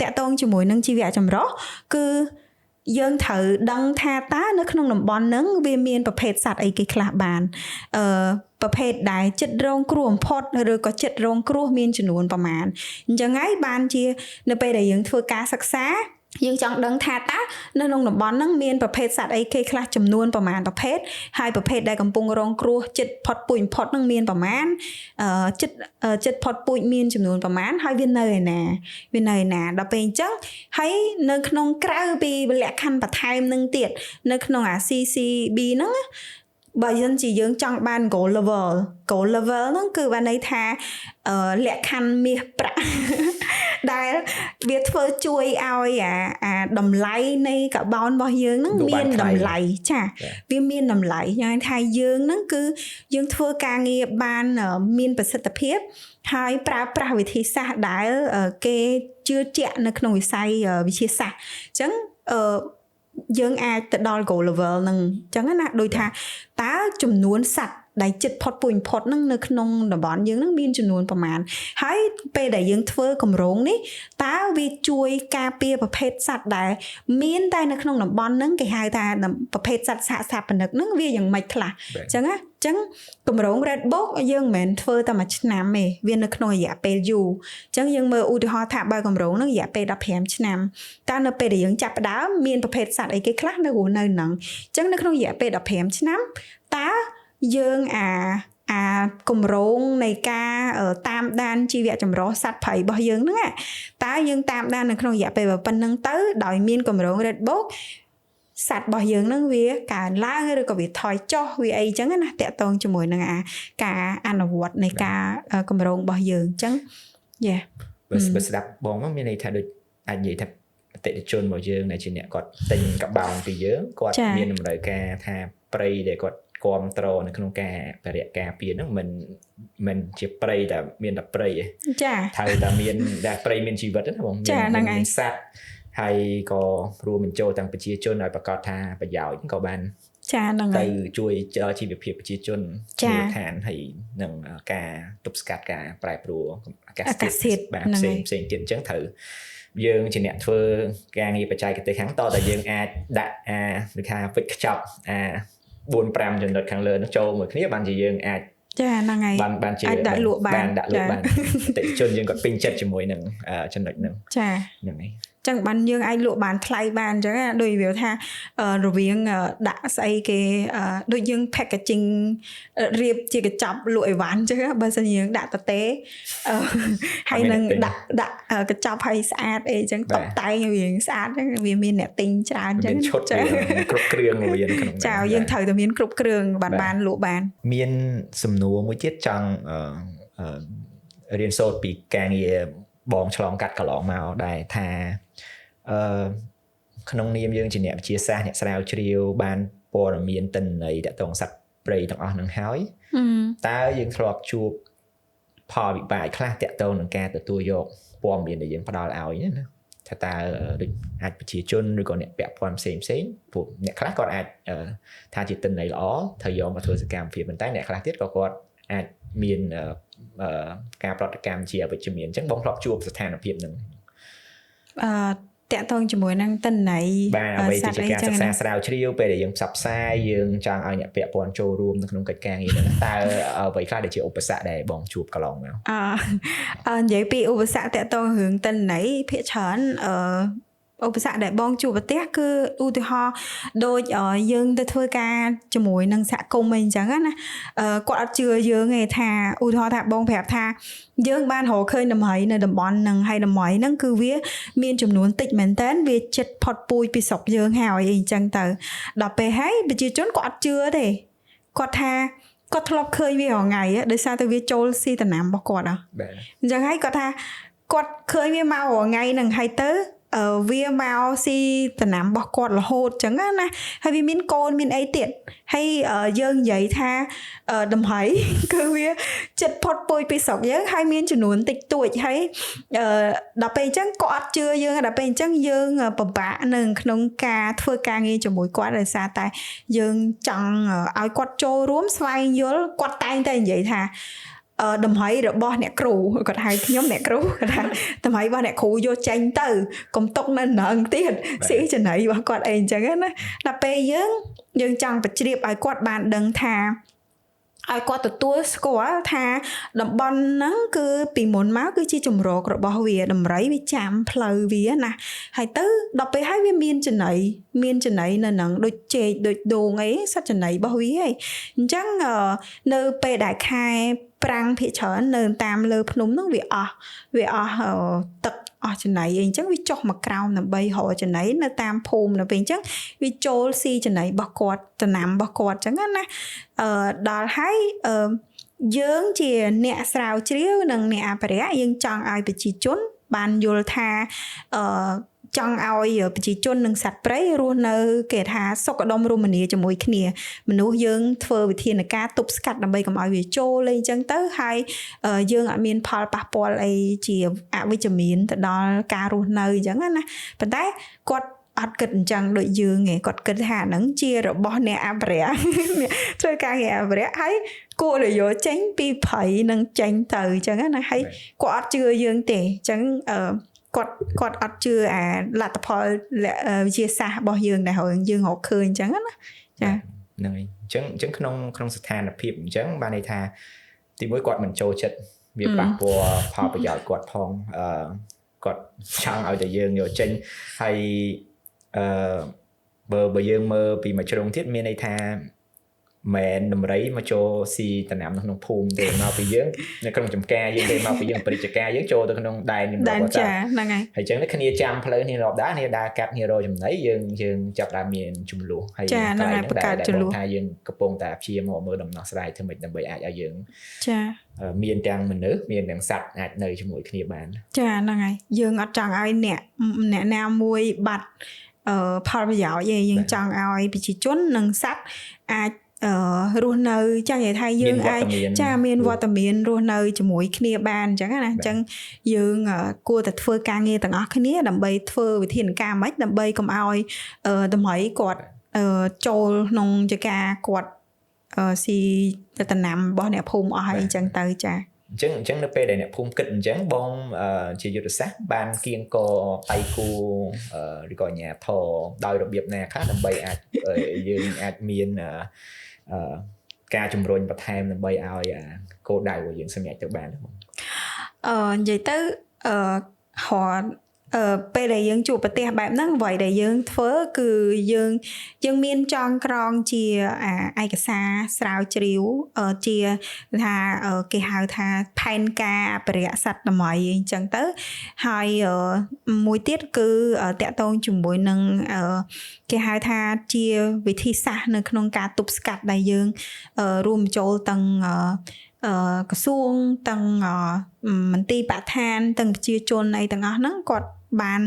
A: តាក់ទងជាមួយនឹងជីវៈចម្រុះគឺយើងត្រូវដឹងថាតើនៅក្នុងតំបន់ហ្នឹងវាមានប្រភេទសត្វអីគេខ្លះបានប្រភេទដែលចិត្តរងគ្រោះបំផុតឬក៏ចិត្តរងគ្រោះមានចំនួនប្រមាណអញ្ចឹងហើយបានជានៅពេលដែលយើងធ្វើការសិក្សាយើងចង់ដឹងថាតើនៅក្នុងតំបន់ហ្នឹងមានប្រភេទសត្វអីគេខ្លះចំនួនប្រមាណប្រភេទហើយប្រភេទដែលកំពុងរងគ្រោះចិត្តផុតពូជបំផុតហ្នឹងមានប្រមាណចិត្តផុតពូជមានចំនួនប្រមាណហើយវានៅឯណាដល់ពេលអញ្ចឹងហើយនៅក្នុងក្រៅពីលក្ខខណ្ឌបន្ថែមនឹងទៀតនៅក្នុងCCB ហ្នឹងបើយើងចង់បាន goal level ហ្នឹងគឺបានន័យថាលក្ខខណ្ឌមាសប្រាក់ដែលវាធ្វើជួយឲ្យតម្លៃនៃកាបូនរបស់យើងហ្នឹងមានតម្លៃចាវាមានតម្លៃយ៉ាងថាយើងហ្នឹងគឺយើងធ្វើការងារបានមានប្រសិទ្ធភាពហើយប្រើប្រាស់វិធីសាស្ត្រដែលគេជឿជាក់នៅក្នុងវិស័យវិទ្យាសាស្ត្រអញ្ចឹងយើងអាចទៅដល់ goal level ហ្នឹងអញ្ចឹងណាដូចថាតើចំនួនសត្វដែលចិត្តផុតពូជផុតហ្នឹងនៅក្នុងតំបន់យើងហ្នឹងមានចំនួនប្រមាណហើយពេលដែលយើងធ្វើគម្រោងនេះតើវាជួយការពារប្រភេទសត្វដែលមានតែនៅក្នុងតំបន់ហ្នឹងគេហៅថាប្រភេទសត្វសហស្ថាបនិកហ្នឹងវាយ៉ាងម៉េចខ្លះអញ្ចឹងណាអញ្ចឹងគម្រោង Red Book យើងមិនមែនធ្វើតែមួយឆ្នាំទេវានៅក្នុងរយៈពេលយូរអញ្ចឹងយើងមើលឧទាហរណ៍ថាបើគម្រោងហ្នឹងរយៈពេល15ឆ្នាំតើនៅពេលដែលយើងចាប់ផ្ដើមមានប្រភេទសត្វអីគេខ្លះនៅហ្នឹងអញ្ចឹងនៅក្នុងរយៈពេល15ឆ្នាំតើយើងគម្រោងនៃការតាមដានជីវៈចម្រុះសត្វព្រៃរបស់យើងហ្នឹងតើយើងតាមដាននៅក្នុងរយៈពេលប៉ុណ្្នឹងទៅដោយមានគម្រោង Red Book សត្វរបស់យើងហ្នឹងវាកើនឡើងឬក៏វាថយចុះវាអីចឹងណាតាក់ទងជាមួយនឹងការអនុវត្តនៃការគម្រោងរបស់យើងអញ្ចឹង
B: បើស្ដាប់បងមកមានន័យថាដូចអាចនិយាយថាអតិថិជនរបស់យើងដែលជាអ្នកគាត់ទិញកបោនពីយើងគាត់មានតម្រូវការថាព្រៃដែលគាត់គ្រប់ត្រនៅក្នុងការបរិយាការពារហ្នឹងមិនជាព្រៃតែមានតែព្រៃទេ
A: ចា
B: ត្រូវតែមានដែលព្រៃមានជីវិតណាបងមានសត្វហើយក៏រួមបញ្ចូលទាំងប្រជាជនឲ្យប្រកាសថាប្រយោជន៍ក៏បាន
A: ចាហ្នឹង
B: ហើយទៅជួយដល់ជីវភាពប្រជាជនជាឋានហើយនឹងការទប់ស្កាត់ការប្រែប្រួលអាកាសធាតុបាទផ្សេងទៀតអញ្ចឹងត្រូវយើងជាអ្នកធ្វើការងារបច្ចេកទេសខាងតតែយើងអាចដាក់ដូចថាវិចខ្ចប់4-5 ចំណុចខាងលើនោះចូលមួយគ្នាបានជាយើងអាច
A: ចាហ្នឹងហើយ
B: បានជា
A: អាចដាក់លក់បាន
B: អតិថិជនយើងគាត់ពេញចិត្តជាមួយនឹងចំណុចហ្នឹង
A: ចា
B: ហ្នឹងហើយ
A: ចឹងបានយើងអាចលក់បានថ្លៃបានអញ្ចឹងដូចវាថារវាងដាក់ស្អីគេដូចយើង packaging រៀបជាកញ្ចប់លក់អីវ៉ាន់អញ្ចឹងបើសិនយើងដាក់តទេហើយនឹងដាក់កញ្ចប់ឲ្យស្អាតអីអញ្ចឹងតុបតែងវាស្អាតអញ្ចឹងវាមានអ្នកទិញច្រើនអញ្ចឹង
B: មានឈុតគ្រប់គ្រឿងវាក្នុង
A: ចាយើងត្រូវតែមានគ្រប់គ្រឿងបានលក់បាន
B: មានសំណួរមួយទៀតចង់រៀនសូត្រពីការងារបងឆ្លងកាត់កន្លងមកដែរថាក្នុងនាមយើងជាអ្នកវិទ្យាសាស្ត្រអ្នកស្រាវជ្រាវបានព័ត៌មានទិន្នន័យតាក់ទងសត្វព្រៃទាំងអស់នឹងហើយតើយើងធ្លាប់ជួបផលវិបាកខ្លះតាក់ទងនឹងការទទួលយកព័ត៌មានដែលយើងផ្ដល់ឲ្យណា ថាតើដូចអាចប្រជាជនឬក៏អ្នកពាក់ព័ន្ធផ្សេងព្រោះអ្នកខ្លះគាត់អាចថាជាទិន្នន័យល្អត្រូវយកមកធ្វើសកម្មភាពប៉ុន្តែអ្នកខ្លះទៀតក៏គាត់អាចមានការប្រតិកម្មជាអវិជ្ជមានអញ្ចឹងបងធ្លាប់ជួបស្ថានភាពហ្នឹង
A: តាក់ទងជាមួយនឹងទិន្នន័យ
B: បាទអ្វីជាការសិក្សាស្រាវជ្រាវពេលដែលយើងផ្សព្វផ្សាយយើងចង់ឲ្យអ្នកពាក់ព័ន្ធចូលរួមនៅក្នុងកិច្ចការងារហ្នឹងតើអ្វីខ្លះដែលជាឧបសគ្គដែលបងជួបកន្លងមក
A: និយាយពីឧបសគ្គតាក់ទងរឿងទិន្នន័យភាគច្រើនឧបសគ្គដែលបងជួបប្រទះគឺឧទាហរណ៍ដូចយើងទៅធ្វើការជាមួយនឹងសហគមន៍អីអញ្ចឹងណាគាត់អត់ជឿយើងទេថាឧទាហរណ៍ថាបងប្រាប់ថាយើងបានរកឃើញដំរីនៅតំបន់ហ្នឹងហើយដំរីហ្នឹងគឺវាមានចំនួនតិចមែនតើវាចិត្តផុតពូជពីស្រុកយើងហើយអីអញ្ចឹងទៅដល់ពេលហើយប្រជាជនគាត់អត់ជឿទេគាត់ថាគាត់ធ្លាប់ឃើញវារាល់ថ្ងៃដោយសារតែវាចូលស៊ីតំណាំរបស់គាត់អញ្ចឹងហើយគាត់ថាគាត់ឃើញវាមករាល់ថ្ងៃហ្នឹងហើយទៅវាមកស៊ីតំណាំរបស់គាត់រហូតចឹងណាហើយវាមានកូនមានអីទៀតហើយយើងនិយាយថាដំរីគឺវាចិត្តផុតពូជពីស្រុកយើងហើយមានចំនួនតិចតួចហើយដល់ពេលអញ្ចឹងគាត់អត់ជឿយើងដល់ពេលអញ្ចឹងយើងពិបាកនៅក្នុងការធ្វើការងារជាមួយគាត់ដោយសារតែយើងចង់ឲ្យគាត់ចូលរួមស្វែងយល់គាត់តែងតែនិយាយថាដំរីរបស់អ្នកគ្រូគាត់ហៅខ្ញុំអ្នកគ្រូគាត់ថាដំរីរបស់អ្នកគ្រូយកចេញទៅកុំទុកនៅនឹងទៀតស៊ីចំណៃរបស់គាត់អីអញ្ចឹងណាដល់ពេលយើងចង់បញ្ជ្រាបឲ្យគាត់បានដឹងថាឲ្យគាត់ទទួលស្គាល់ថាតំបន់ហ្នឹងគឺពីមុនមកគឺជាជំរករបស់វាដំរីវាចាំផ្លូវវាណាហើយទៅដល់ពេលហើយវាមានចំណៃនៅហ្នឹងដូចចេកដូចដូងអីសត្វចំណៃរបស់វាហើយអញ្ចឹងនៅពេលដែលខែប្រាំងភាគច្រើននៅតាមលើភ្នំហ្នឹងវាអស់ទឹកអស់ចំណៃអីអញ្ចឹងវាចុះមកក្រោមដើម្បីរកចំណៃនៅតាមភូមិនៅពេលអញ្ចឹងវាចូលស៊ីចំណៃរបស់គាត់តំណាំរបស់គាត់អញ្ចឹងណាដល់ហើយយើងជាអ្នកស្រាវជ្រាវនិងអ្នកអភិរក្សយើងចង់ឲ្យប្រជាជនបានយល់ថាចង់ឲ្យប្រជាជននិងសត្វព្រៃរស់នៅគេថាសុខដុមរមនាជាមួយគ្នាមនុស្សយើងធ្វើវិធានការទប់ស្កាត់ដើម្បីកុំឲ្យវាចូលអីចឹងទៅហើយយើងអត់មានផលប៉ះពាល់អីជាអវិជ្ជមានទៅដល់ការរស់នៅអញ្ចឹងណាប៉ុន្តែគាត់អត់គិតអញ្ចឹងដូចយើងឯងគាត់គិតថាហ្នឹងជារបស់អ្នកអភិរក្សធ្វើការងារអភិរក្សហើយគួរតែយកចេញពីព្រៃនឹងចេញទៅអញ្ចឹងណាហើយគាត់អត់ជឿយើងទេអញ្ចឹងគាត់អត់ជឿអាលទ្ធផលវិទ្យាសាស្ត្ររបស់យើងដែលយើងរកឃើញអញ្ចឹងណាចា
B: ហ្នឹងហើយអញ្ចឹងក្នុងស្ថានភាពអញ្ចឹងបានន័យថាទីមួយគាត់មិនចូលចិត្តវាប៉ះពាល់ផលប្រយោជន៍គាត់ផងគាត់ចង់ឲ្យតែយើងយកចេញហើយបើយើងមើលពីមួយជ្រុងទៀតមានន័យថាមែនដំរីមកចូលស៊ីតំណាំនៅក្នុងភូមិទេមកពីយើងនៅក្នុងចំការយើងទេមកពីយើងបរិយាកាសយើងចូលទៅក្នុងដែននេះ
A: មកគាត់ចាហ្នឹងហើយ
B: ហើយអញ្ចឹងគ្នាចាំផ្លូវនេះរាប់ដែរគ្នាដើរកាត់គ្នារកចំណីយើងចាប់ដើមមានចំនួនហើយ
A: ចាហ្នឹងហើយបង្កើតចំនួន
B: ថាយើងកំពុងតែព្យាយាមមកមើលដំណោះស្រាយធ្វើម៉េចដើម្បីអាចឲ្យយើង
A: ចា
B: មានទាំងមនុស្សមានទាំងសត្វអាចនៅជាមួយគ្នាបាន
A: ចាហ្នឹងហើយយើងអត់ចង់ឲ្យអ្នកណាមួយបាត់ផលប្រយោជន៍ទេយើងចង់ឲ្យប្រជាជននិងសត្វអាចរស់នៅចានិយាយថាយើងអាចចាមានវត្តមានរស់នៅជាមួយគ្នាបានអញ្ចឹងណាអញ្ចឹងយើងគួរតែធ្វើការងារទាំងអស់គ្នាដើម្បីធ្វើវិធានការម៉េចដើម្បីកុំឲ្យតម្រៃគាត់ចូលក្នុងចការគាត់ស៊ីតំណាំរបស់អ្នកភូមិអស់ហើយអញ្ចឹងទៅចា
B: អញ្ចឹងនៅពេលដែលអ្នកភូមិគិតអញ្ចឹងបងជាយុទ្ធសាស្ត្របានគៀងកដៃគូឬក៏អាជ្ញាធរដោយរបៀបណាខ្លះដើម្បីអាចយើងអាចមានការជំរុញបន្ថែមដើម្បីឲ្យគោលដៅរបស់យើងសម្រេចទៅបាន
A: និយាយទៅពេលដែលយើងជួបប្រទេសបែបហ្នឹងអ្វីដែលយើងធ្វើគឺយើងមានចងក្រងជាឯកសារស្រាវជ្រាវជាថាគេហៅថាផែនការអភិរក្សសត្វតម្រៃអញ្ចឹងទៅហើយមួយទៀតគឺតាក់ទងជាមួយនឹងគេហៅថាជាវិធីសាស្ត្រនៅក្នុងការទប់ស្កាត់ដែលយើងរួមចូលទាំងក្រសួងទាំងមន្ទីរបរិស្ថានទាំងប្រជាជនអីទាំងអស់ហ្នឹងគាត់ បាន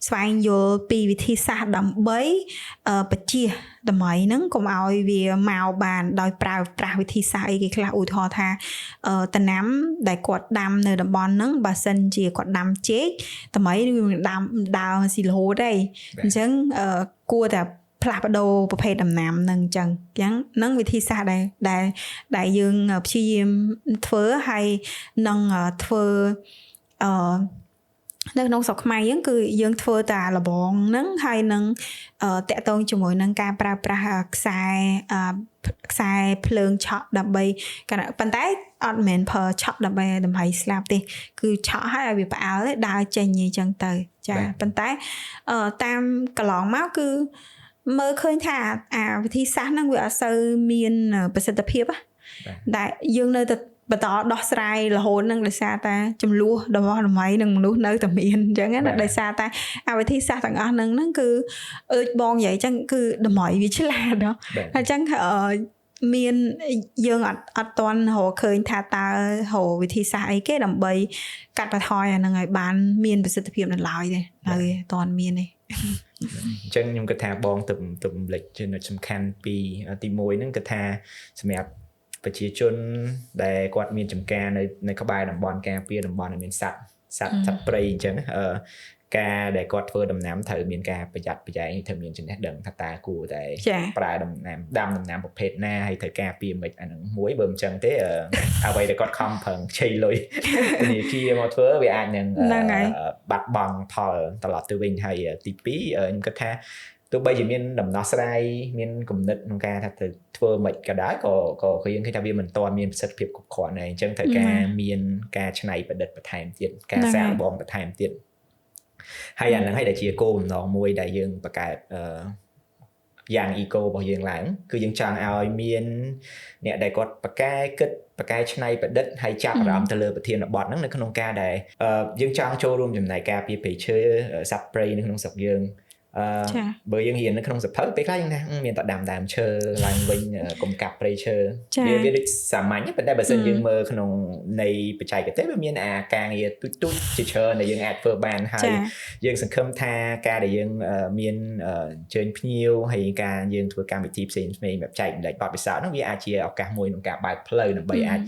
A: ស្វែងយល់ពីវិធីសាស្ត្រដើម្បីបជាតម្រៃហ្នឹងកុំឲ្យវាមកបានដោយប្រើប្រាស់វិធីសាស្ត្រអីគេខ្លះឧទាហរណ៍ថាដំណាំដែលគាត់ដាំនៅតំបន់ហ្នឹងបើសិនជាគាត់ដាំចេកតម្រៃវាដាំដើរស៊ីរហូតទេអញ្ចឹងគួរតែផ្លាស់ប្ដូរប្រភេទដំណាំហ្នឹងអញ្ចឹងហ្នឹងវិធីសាស្ត្រដែលយើងព្យាយាមធ្វើហើយនឹងធ្វើនៅក្នុងស្រុកខ្មែរយើងគឺយើងធ្វើតែលបងហ្នឹងហើយនឹងតាក់ទងជាមួយនឹងការប្រើប្រាស់ខ្សែភ្លើងឆក់ដើម្បីប៉ុន្តែអត់មែនប្រើឆក់ដើម្បីតម្រៃស្លាប់ទេគឺឆក់ឲ្យវាផ្អើលដើរចេញអញ្ចឹងទៅចាប៉ុន្តែតាមកន្លងមកគឺមើលឃើញថាវិធីសាស្ត្រហ្នឹងវាអត់សូវមានប្រសិទ្ធភាពដែលយើងនៅតែបន្តដោះស្រាយរហូតនឹងដោយសារតែចំនួនរបស់តម្លៃនឹងមនុស្សនៅតែមានអញ្ចឹងណាដោយសារតែវិធីសាស្ត្រទាំងអស់ហ្នឹងគឺបងនិយាយអញ្ចឹងគឺតម្លៃវាឆ្លាតណាអញ្ចឹងមានយើងអត់ទាន់រកឃើញថាតើវិធីសាស្ត្រអីគេដើម្បីកាត់បន្ថយអាហ្នឹងឲ្យបានមានប្រសិទ្ធភាពនៅឡើយទេនៅអត់ទាន់មានទេ
B: អញ្ចឹងខ្ញុំគិតថាបងទំលេចចំណុចសំខាន់ពីទី1ហ្នឹងគឺថាសម្រាប់ប្រជាជនដែលគាត់មានចំការនៅក្បែរតំបន់ការពារតំបន់ដែលមានសត្វព្រៃអញ្ចឹងការដែលគាត់ធ្វើដំណាំត្រូវមានការប្រយ័ត្នប្រយែងត្រូវមានចំណេះដឹងថាតើគួរតែប្រើដំណាំដាំដំណាំប្រភេទណាហើយត្រូវការពារមិនអាហ្នឹងមួយបើមិនអញ្ចឹងទេអ្វីដែលគាត់ខំប្រឹងខ្ចីលុយធនាគារមកធ្វើវាអាចនឹងបាត់បង់ផលត្រឡប់ទៅវិញហើយទី2ខ្ញុំគិតថាទោះបីជាមានដំណោះស្រាយមានគំនិតក្នុងការថាទៅធ្វើមិនក៏ដោយក៏យើងឃើញថាវាមិនទាន់មានប្រសិទ្ធភាពគ្រប់គ្រាន់ដែរអញ្ចឹងត្រូវការមានការច្នៃប្រឌិតបន្ថែមទៀតការសាកល្បងបន្ថែមទៀតហើយអាហ្នឹងហើយដែលជាគោលបំណងមួយដែលយើងបង្កើតយ៉ាង eco របស់យើងឡើងគឺយើងចង់ឲ្យមានអ្នកដែលគាត់បកកែច្នៃប្រឌិតហើយចាប់អារម្មណ៍ទៅលើប្រធានបទហ្នឹងនៅក្នុងការដែលយើងចង់ចូលរួមចំណែកការពារព្រៃឈើសត្វព្រៃនៅក្នុងស្រុកយើងបើយើងរៀននៅក្នុងសភៅពេលខ្លះយើងថាមានតែដាំដើមឈើឡើងវិញកុំកាប់ព្រៃឈើវាដូចសាមញ្ញប៉ុន្តែបើសិនយើងមើលក្នុងនៃបច្ចេកទេសវាមានការងារទូចជាច្រើនដែលយើងអាចធ្វើបានហើយយើងសង្ឃឹមថាការដែលយើងមានអញ្ជើញភ្ញៀវហើយការយើងធ្វើកម្មវិធីផ្សេងៗបែបចែកម្លែកបទពិសោធន៍ហ្នឹងវាអាចជាឱកាសមួយក្នុងការបើកផ្លូវដើម្បីអាច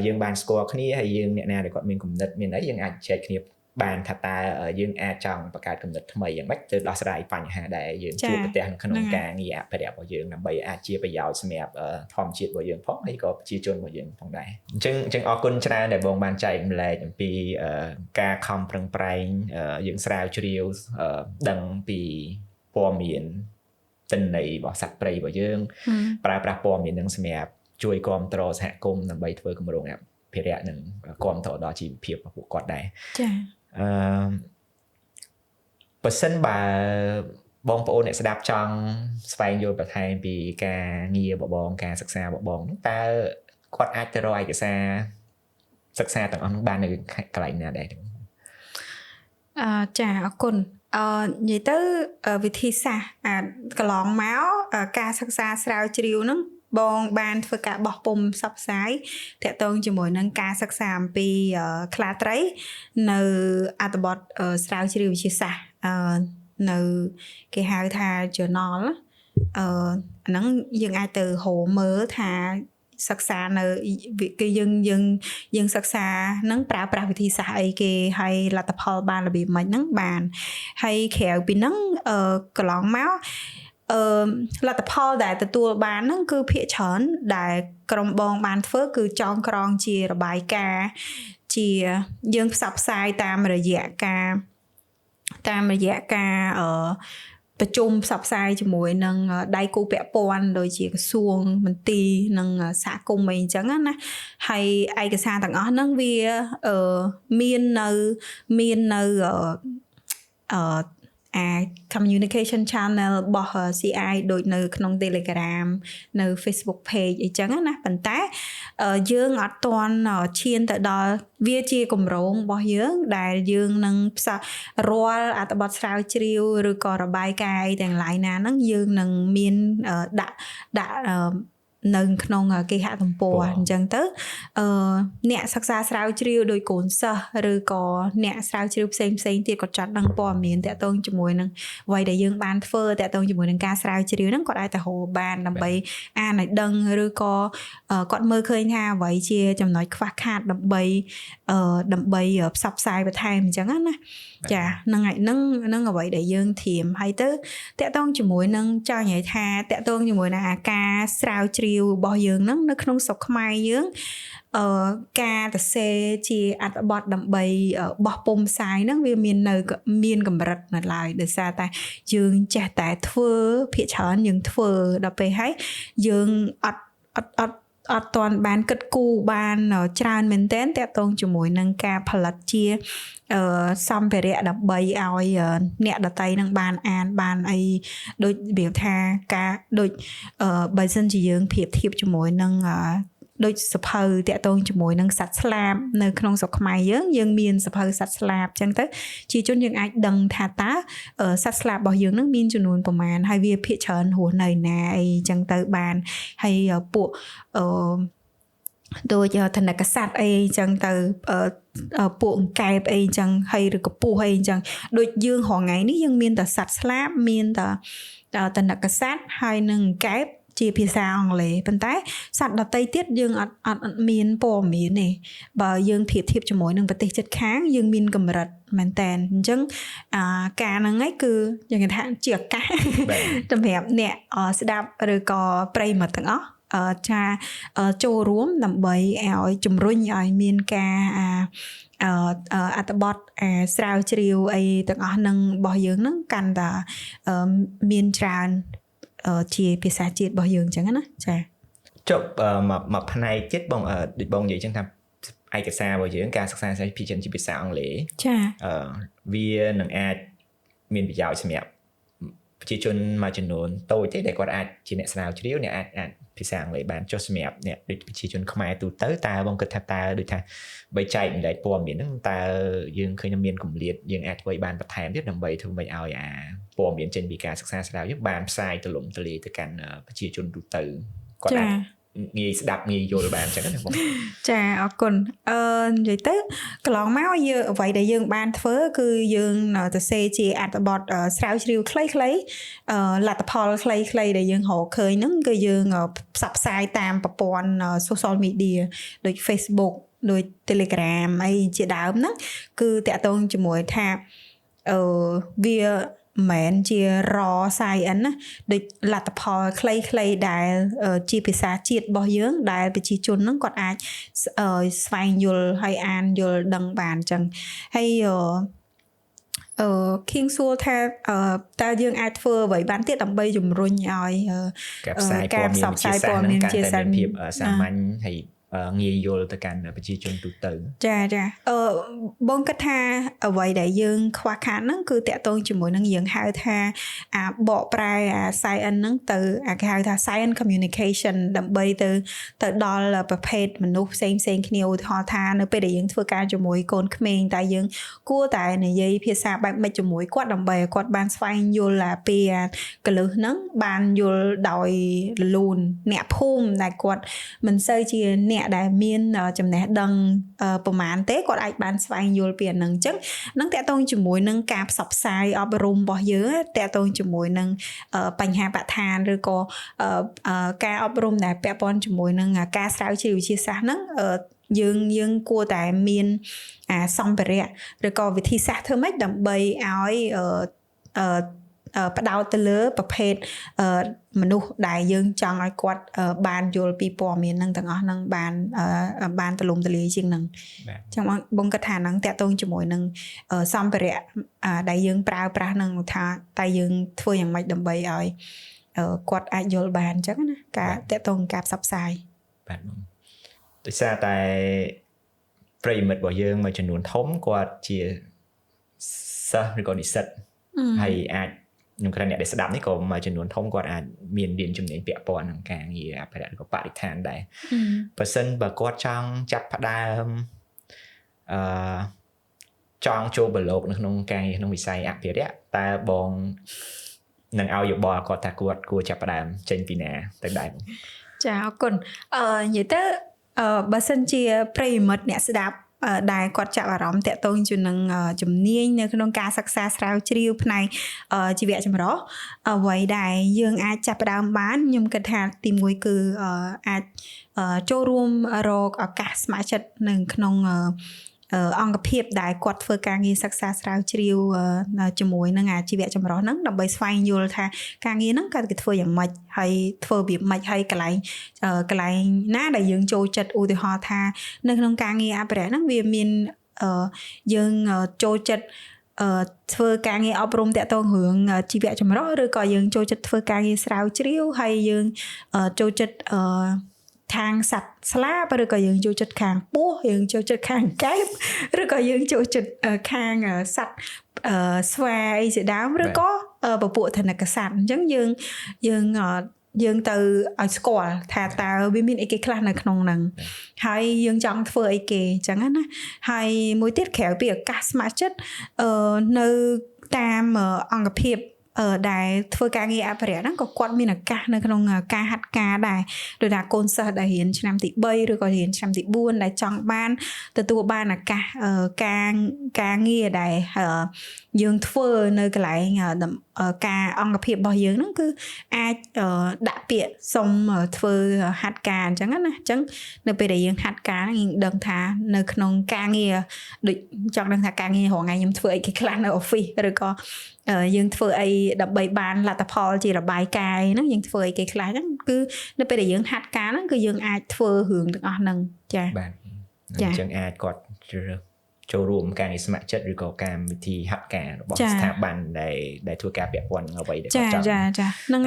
B: យើងបានស្គាល់គ្នាហើយយើងអ្នកណាដែលគាត់មានគំនិតមានអីយើងអាចចែកគ្នាបានថាតើយើងអាចចង់បង្កើតគំនិតថ្មីយ៉ាងម៉េចទៅដោះស្រាយបញ្ហាដែលយើងជួបប្រទះនៅក្នុងការងារអភិរក្សរបស់យើងដើម្បីអាចជាប្រយោជន៍សម្រាប់ធម្មជាតិរបស់យើងផងហើយក៏ប្រជាជនរបស់យើងផងដែរអញ្ចឹងអរគុណច្រើនដែលបងបានចែកម្លែកអំពីការខំប្រឹងប្រែងយើងស្រាវជ្រាវដឹងពីព័ត៌មានទិន្នន័យរបស់សត្វព្រៃរបស់យើងប្រើប្រាស់ព័ត៌មាននឹងសម្រាប់ជួយគ្រប់គ្រងសហគមន៍ដើម្បីធ្វើគម្រោងអភិរក្សនិងគ្រប់គ្រងដល់ជីវភាពរបស់ពួកគាត់ដែរចាបើសិនបើបងប្អូនអ្នកស្ដាប់ចង់ស្វែងយល់បន្ថែមពីការងាររបស់បងការសិក្សារបស់បងតើគាត់អាចទៅរកឯកសារសិក្សាទាំងអស់នោះបាននៅកន្លែងណាដែរ
A: ចាអរគុណនិយាយទៅវិធីសាស្ត្រកន្លងមកការសិក្សាស្រាវជ្រាវហ្នឹងបងបានធ្វើការបោះពុម្ពផ្សព្វផ្សាយតាក់ទងជាមួយនឹងការសិក្សាអំពីខ្លាត្រីនៅអត្ថបទស្រាវជ្រាវវិទ្យាសាស្ត្រនៅគេហៅថា journal អាហ្នឹងយើងអាចទៅរកមើលថាសិក្សានៅគឺយើងសិក្សានឹងប្រើប្រាស់វិធីសាស្ត្រអីគេហើយលទ្ធផលបានរបៀបម៉េចហ្នឹងបានហើយក្រៅពីហ្នឹងកន្លងមកលទ្ធផលដែលទទួលបានហ្នឹងគឺភាគច្រើនដែលក្រុមបងបានធ្វើគឺចងក្រងជារបាយការណ៍ជាយើងផ្សព្វផ្សាយតាមរយៈការប្រជុំផ្សព្វផ្សាយជាមួយនឹងដៃគូពាក់ព័ន្ធដូចជាក្រសួងមន្ទីរនិងសហគមន៍អីអញ្ចឹងណាហើយឯកសារទាំងអស់ហ្នឹងវាមាននៅcommunication channel របស់ CI ដូចនៅក្នុង Telegram នៅ Facebook page អីចឹងណាប៉ុន្តែយើងអត់ទាន់ឈានទៅដល់វាជាគម្រោងរបស់យើងដែលយើងនឹងផ្សាយរាល់អត្ថបទស្រាវជ្រាវឬក៏របាយការណ៍ទាំងឡាយណាហ្នឹងយើងនឹងមានដាក់ នៅក្នុងគេហទំព័រអញ្ចឹងទៅអ្នកសិក្សាស្រាវជ្រាវដោយកូនសិស្សឬក៏អ្នកស្រាវជ្រាវផ្សេងទៀតគាត់ចាត់ដឹងព័ត៌មានតាក់ទងជាមួយនឹងអ្វីដែលយើងបានធ្វើតាក់ទងជាមួយនឹងការស្រាវជ្រាវហ្នឹងគាត់អាចទៅរកបានដើម្បីអានឲ្យដឹងឬក៏គាត់មើលឃើញថាអ្វីជាចំណុចខ្វះខាតដើម្បីផ្សព្វផ្សាយបន្ថែមអញ្ចឹងណាចាហ្នឹងអ្វីដែលយើងធៀមហើយទៅតាក់ទងជាមួយនឹងចង់និយាយថាតាក់ទងជាមួយនឹងការស្រាវជ្រាវរបស់យើងហ្នឹងនៅក្នុងស្រុកខ្មែរយើងការទៅសេជាអត្ថបទដើម្បីបោះពុម្ពផ្សាយហ្នឹងវាមានកម្រិតនៅឡើយដោយសារតែយើងចេះតែធ្វើភាគច្រើនយើងធ្វើដល់ពេលហើយយើងអត់ទាន់បានគិតគូរបានច្រើនមែនទែនតាក់ទងជាមួយនឹងការផលិតជាសម្ភារៈដើម្បីឲ្យអ្នកដតីនឹងបានអានបានអីដូចវាថាការដូចបើសិនជាយើងប្រៀបធៀបជាមួយនឹងដូចសភៅតាក់ទងជាមួយនឹងសត្វស្លាបនៅក្នុងស្រុកខ្មែរយើងមានសភៅសត្វស្លាបអញ្ចឹងទៅជាជនយើងអាចដឹងថាតើសត្វស្លាបរបស់យើងនឹងមានចំនួនប្រមាណហើយវាភាគច្រើនរស់នៅណាអីអញ្ចឹងទៅបានហើយពួកដូចធនកស័តអីអញ្ចឹងទៅពួកអង្កែបអីអញ្ចឹងហើយឬកពស់អីអញ្ចឹងដូចយើងរងថ្ងៃនេះយើងមានតែសត្វស្លាបមានតែធនកស័តហើយនឹងអង្កែបជាភាសាអង់គ្លេសប៉ុន្តែសត្វដទៃទៀតយើងអត់មានព័ត៌មានទេបើយើងប្រៀបធៀបជាមួយនឹងប្រទេសជិតខាងយើងមានកម្រិតមែនតើអញ្ចឹងការហ្នឹងឯងគឺយើងថាជាឱកាសសម្រាប់អ្នកស្ដាប់ឬក៏ប្រិយមិត្តទាំងអស់ចូលរួមដើម្បីឲ្យជំរុញឲ្យមានការអត្ថបទស្រាវជ្រាវអីទាំងអស់នឹងរបស់យើងហ្នឹងកាន់តែមានច្រើនជាភាសាជាតិរបស់យើងអញ្ចឹងណាចា
B: ចុះមកផ្នែកទៀតបងដូចបងនិយាយអញ្ចឹងថាឯកសាររបស់យើងការសិក្សាភាគច្រើនជាភាសាអង់គ្លេស
A: ចា
B: វានឹងអាចមានប្រយោជន៍សម្រាប់ប្រជាជនមួយចំនួនតូចទេដែលគាត់អាចជាអ្នកស្រាវជ្រាវអ្នកអាចភាសាអង់គ្លេសបានចុះសម្រាប់អ្នកដូចប្រជាជនខ្មែរទូទៅតើបងគិតថាតើដូចថាបីចែកម្លែកព័ត៌មានហ្នឹងតើយើងឃើញថាមានគម្លាតយើងអាចធ្វើបានបន្ថែមទៀតដើម្បីធ្វើម៉េចឲ្យព័ត៌មានចេញពីការសិក្សាស្រាវជ្រាវបានផ្សាយទូលំទូលាយទៅកាន់ប្រជាជនទូទៅគាត់អាចងាយស្ដាប់ងាយយល់បានអញ្ចឹងណាបង
A: ចាអរគុណនិយាយទៅកន្លងមកយើងអ្វីដែលយើងបានធ្វើគឺយើងទៅសេជាអត្ថបទស្រាវជ្រាវខ្លីៗលទ្ធផលខ្លីៗដែលយើងរកឃើញហ្នឹងគឺយើងផ្សព្វផ្សាយតាមប្រព័ន្ធ social media ដូច Facebook ដូច Telegram អីជាដើមហ្នឹងគឺតាក់ទងជាមួយថាវាមែនជា raw science ណាដូចលទ្ធផលខ្លីៗដែលជាភាសាជាតិរបស់យើងដែលប្រជាជនហ្នឹងគាត់អាចស្វែងយល់ហើយអានយល់ដឹងបានអញ្ចឹងហើយKing សួរថាតើយើងអាចធ្វើអ្វីបានទៀតដើម្បីជំរុញឲ្យ
B: ការផ្សព្វផ្សាយព័ត៌មានជាសាមញ្ញហើយងាយយល់ទៅកាន់ប្រជាជនទូទៅ
A: ចាបងគិតថាអ្វីដែលយើងខ្វះខាតហ្នឹងគឺតាក់ទងជាមួយនឹងយើងហៅថាបកប្រែscience ហ្នឹងទៅគេហៅថា science communication ដើម្បីទៅដល់ប្រភេទមនុស្សផ្សេងគ្នាឧទាហរណ៍ថានៅពេលដែលយើងធ្វើការជាមួយកូនក្មេងតែយើងគួរតែនិយាយភាសាបែបម៉េចជាមួយគាត់ដើម្បីឲ្យគាត់បានស្វែងយល់ពីកលឹះហ្នឹងបានយល់ដោយរលូនអ្នកភូមិដែលគាត់មិនសូវជាអ្នកដែលមានចំណេះដឹងប្រមាណទេគាត់អាចបានស្វែងយល់ពីអានឹងអញ្ចឹងនឹងតាក់ទងជាមួយនឹងការផ្សព្វផ្សាយអប់រំរបស់យើងតាក់ទងជាមួយនឹងបញ្ហាបរិស្ថានឬក៏ការអប់រំដែលពាក់ព័ន្ធជាមួយនឹងការស្រាវជ្រាវវិទ្យាសាស្ត្រហ្នឹងយើងគួរតែមានសម្ភារៈឬក៏វិធីសាស្ត្រធ្វើម៉េចដើម្បីឲ្យផ្ដោតទៅលើប្រភេទមនុស្សដែលយើងចង់ឲ្យគាត់បានយល់ពីព័ត៌មានហ្នឹងទាំងអស់ហ្នឹងបានទូលំទូលាយជាងហ្នឹងចឹងបងគិតថាហ្នឹងតាក់ទងជាមួយនឹងសម្ភារៈដែលយើងប្រើប្រាស់ហ្នឹងថាតែយើងធ្វើយ៉ាងម៉េចដើម្បីឲ្យគាត់អាចយល់បានអញ្ចឹងណាការតាក់ទងការផ្សព្វផ្សាយ
B: បាទដោយសារតែប្រិយមិត្តរបស់យើងមួយចំនួនធំគាត់ជាសិស្សឬក៏និស្សិតហើយអាចខ្ញុំគ្រាន់អ្នកដែលស្ដាប់នេះក៏មួយចំនួនធំគាត់អាចមានរៀនជំនាញពាក់ព័ន្ធនឹងការងារអភិរក្សឬក៏បរិស្ថានដែរបើសិនបើគាត់ចង់ចាប់ផ្ដើមចង់ចូលប្រឡូកនៅក្នុងការងារក្នុងវិស័យអភិរក្សតើបងនឹងឲ្យយោបល់គាត់ថាគាត់គួរចាប់ផ្ដើមចេញពីណាទៅដែរ
A: ចាអរគុណនិយាយទៅបើសិនជាប្រិយមិត្តអ្នកស្ដាប់ដែលគាត់ចាប់អារម្មណ៍តាក់ទងជាមួយនឹងជំនាញនៅក្នុងការសិក្សាស្រាវជ្រាវផ្នែកជីវៈចម្រុះអ្វីដែលយើងអាចចាប់ផ្ដើមបានខ្ញុំគិតថាទីមួយគឺអាចចូលរួមរកឱកាសស្ម័គ្រចិត្តនៅក្នុងអង្គភាពដែលគាត់ធ្វើការងារសិក្សាស្រាវជ្រាវជាមួយនឹងអាជីវៈចម្រុះហ្នឹងដើម្បីស្វែងយល់ថាការងារហ្នឹងគាត់គេធ្វើយ៉ាងម៉េចហើយធ្វើរបៀបម៉េចហើយកន្លែងណាដែលយើងចូលចិត្តឧទាហរណ៍ថានៅក្នុងការងារអភិរក្សហ្នឹងវាមានយើងចូលចិត្តធ្វើការងារអប់រំតាក់ទងរឿងជីវៈចម្រុះឬក៏យើងចូលចិត្តធ្វើការងារស្រាវជ្រាវហើយយើងចូលចិត្តខាងសត្វស្លាបឬក៏យើងចូលចិត្តខាងពស់យើងចូលចិត្តខាងកែបឬក៏យើងចូលចិត្តខាងសត្វស្វាអីជាដើមឬក៏ពពួកធនកសត្វអញ្ចឹងយើងទៅឲ្យស្គាល់ថាតើវាមានអីគេខ្លះនៅក្នុងហ្នឹងហើយយើងចង់ធ្វើអីគេអញ្ចឹងណាហើយមួយទៀតក្រៅពីឱកាសស្ម័គ្រចិត្តនៅតាមអង្គភាពដែលធ្វើការងារអភិរក្សហ្នឹងក៏គាត់មានឱកាសនៅក្នុងការហាត់ការដែរដូចថាកូនសិស្សដែលរៀនឆ្នាំទី3ឬក៏រៀនឆ្នាំទី4ដែលចង់បានទទួលបានឱកាសការងារដែលយើងធ្វើនៅកន្លែងការអង្គភាពរបស់យើងហ្នឹងគឺអាចដាក់ពាក្យសុំធ្វើហាត់ការអញ្ចឹងណាអញ្ចឹងនៅពេលដែលយើងហាត់ការយើងដឹងថានៅក្នុងការងារដូចចង់ដឹងថាការងាររងថ្ងៃខ្ញុំធ្វើអីគេខ្លះនៅ office ឬក៏យើងធ្វើអីដើម្បីបានលទ្ធផលជារបាយការណ៍ហ្នឹងយើងធ្វើអីគេខ្លះហ្នឹងគឺនៅពេលដែលយើងហាត់ការហ្នឹងគឺយើងអាចធ្វើរឿងទាំងអស់ហ្នឹងចា៎
B: បាទអញ្ចឹងអាចគាត់ចូលរួមការងារស្ម័គ្រចិត្តឬក៏កម្មវិធីហាត់ការរបស់ស្ថាប័នដែលធ្វើការពាក់ព័ន្ធនឹងអ្វីដែលគាត់ចង់
A: ចាហ្នឹង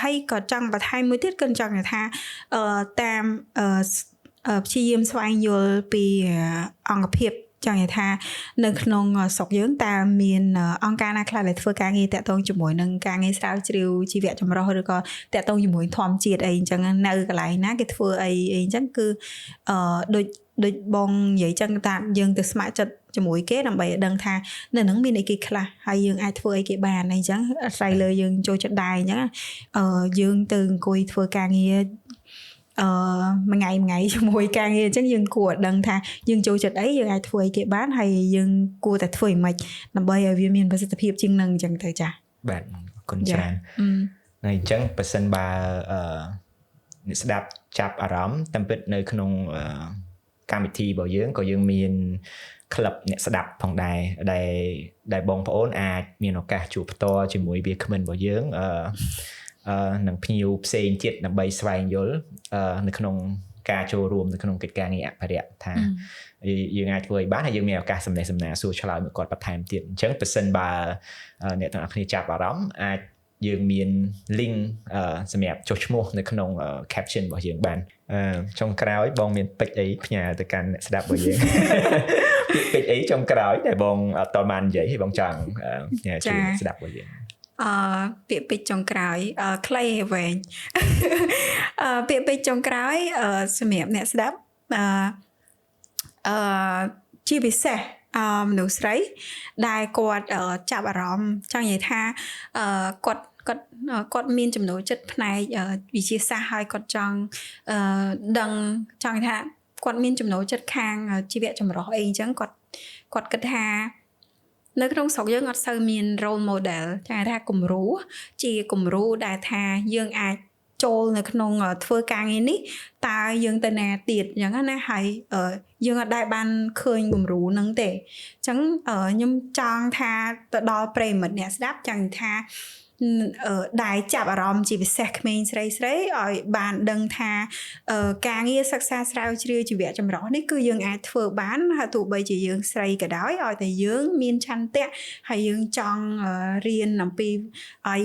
A: ហើយក៏ចង់បន្ថែមមួយទៀតគឺចង់ថាតាមព្យាយាមស្វែងយល់ពីអង្គភាពចង់និយាយថានៅក្នុងស្រុកយើងតើមានអង្គការណាខ្លះដែលធ្វើការងារតាក់ទងជាមួយនឹងការងារស្រាវជ្រាវជីវៈចម្រុះឬក៏តាក់ទងជាមួយធម្មជាតិអីអញ្ចឹងនៅកន្លែងណាគេធ្វើអីអញ្ចឹងគឺដូចបងនិយាយចឹងថាយើងទៅស្ម័គ្រចិត្តជាមួយគេដើម្បីឲ្យដឹងថានៅនឹងមានអីគេខ្លះហើយយើងអាចធ្វើអីគេបានអីចឹងអាស្រ័យលើយើងចូលចិត្តដែរអញ្ចឹងយើងទៅអង្គុយធ្វើការងារមួយថ្ងៃជាមួយការងារអញ្ចឹងយើងគួរដឹងថាយើងចូលចិត្តអីយើងអាចធ្វើអីគេបានហើយយើងគួរតែធ្វើយ៉ាងម៉េចដើម្បីឲ្យវាមានប្រសិទ្ធភាពជាងនឹងអញ្ចឹងទៅចា៎
B: បាទអរគុណច្រើនហើយអញ្ចឹងបើសិនបើអ្នកស្ដាប់ចាប់អារម្មណ៍តាមពិតនៅក្នុងកម្មវិធីរបស់យើងក៏យើងមានក្លឹបអ្នកស្ដាប់ផងដែរដែលបងប្អូនអាចមានឱកាសជួបផ្ទាល់ជាមួយវាគ្មិនរបស់យើងនឹងភ្ញៀវផ្សេងទៀតដើម្បីស្វែងយល់នៅក្នុងការចូលរួមនៅក្នុងកិច្ចការងារអភិរក្សថាយើងអាចធ្វើឲ្យបានហើយយើងមានឱកាសសំណេះសំណាលសួរឆ្លើយមកគាត់បន្ថែមទៀតអញ្ចឹងបើសិនបើអ្នកទាំងអស់គ្នាចាប់អារម្មណ៍អាចយើងមាន link សម្រាប់ចុះឈ្មោះនៅក្នុង caption របស់យើងបានចុងក្រោយបងមានពេចអីផ្ញើទៅកាន់អ្នកស្ដាប់របស់យើងពេចអីចុងក្រោយដែលបងអត់តបាននិយាយឲ្យបងចង់ផ្ញើជូនអ្នកស្ដាប់របស់យើង
A: ពាក្យពេចន៍ចុងក្រោយខ្លីហើយវែងពាក្យពេចន៍ចុងក្រោយសម្រាប់អ្នកស្ដាប់ជាពិសេសមនុស្សស្រីដែលគាត់ចាប់អារម្មណ៍ចង់និយាយថាគាត់មានចំណូលចិត្តផ្នែកវិទ្យាសាស្ត្រហើយគាត់ចង់ដឹងចង់ថាគាត់មានចំណូលចិត្តខាងជីវៈចម្រុះអីអញ្ចឹងគាត់គិតថានៅក្នុងស្រុកយើងអត់សូវមាន role model ចាថាគំរូជាគំរូដែលថាយើងអាចចូលនៅក្នុងធ្វើការងារនេះតើយើងទៅណាទៀតអញ្ចឹងណាហើយយើងអត់ដែលបានឃើញគំរូហ្នឹងទេអញ្ចឹងខ្ញុំចង់ថាទៅដល់ប្រិយមិត្តអ្នកស្ដាប់ចង់ថាដែលចាប់អារម្មណ៍ជាពិសេសក្មេងស្រីឲ្យបានដឹងថាការងារសិក្សាស្រាវជ្រាវជីវៈចម្រុះនេះគឺយើងអាចធ្វើបានហើយទោះបីជាយើងស្រីក៏ដោយឲ្យតែយើងមានឆន្ទៈហើយយើងចង់រៀនអំពីឲ្យ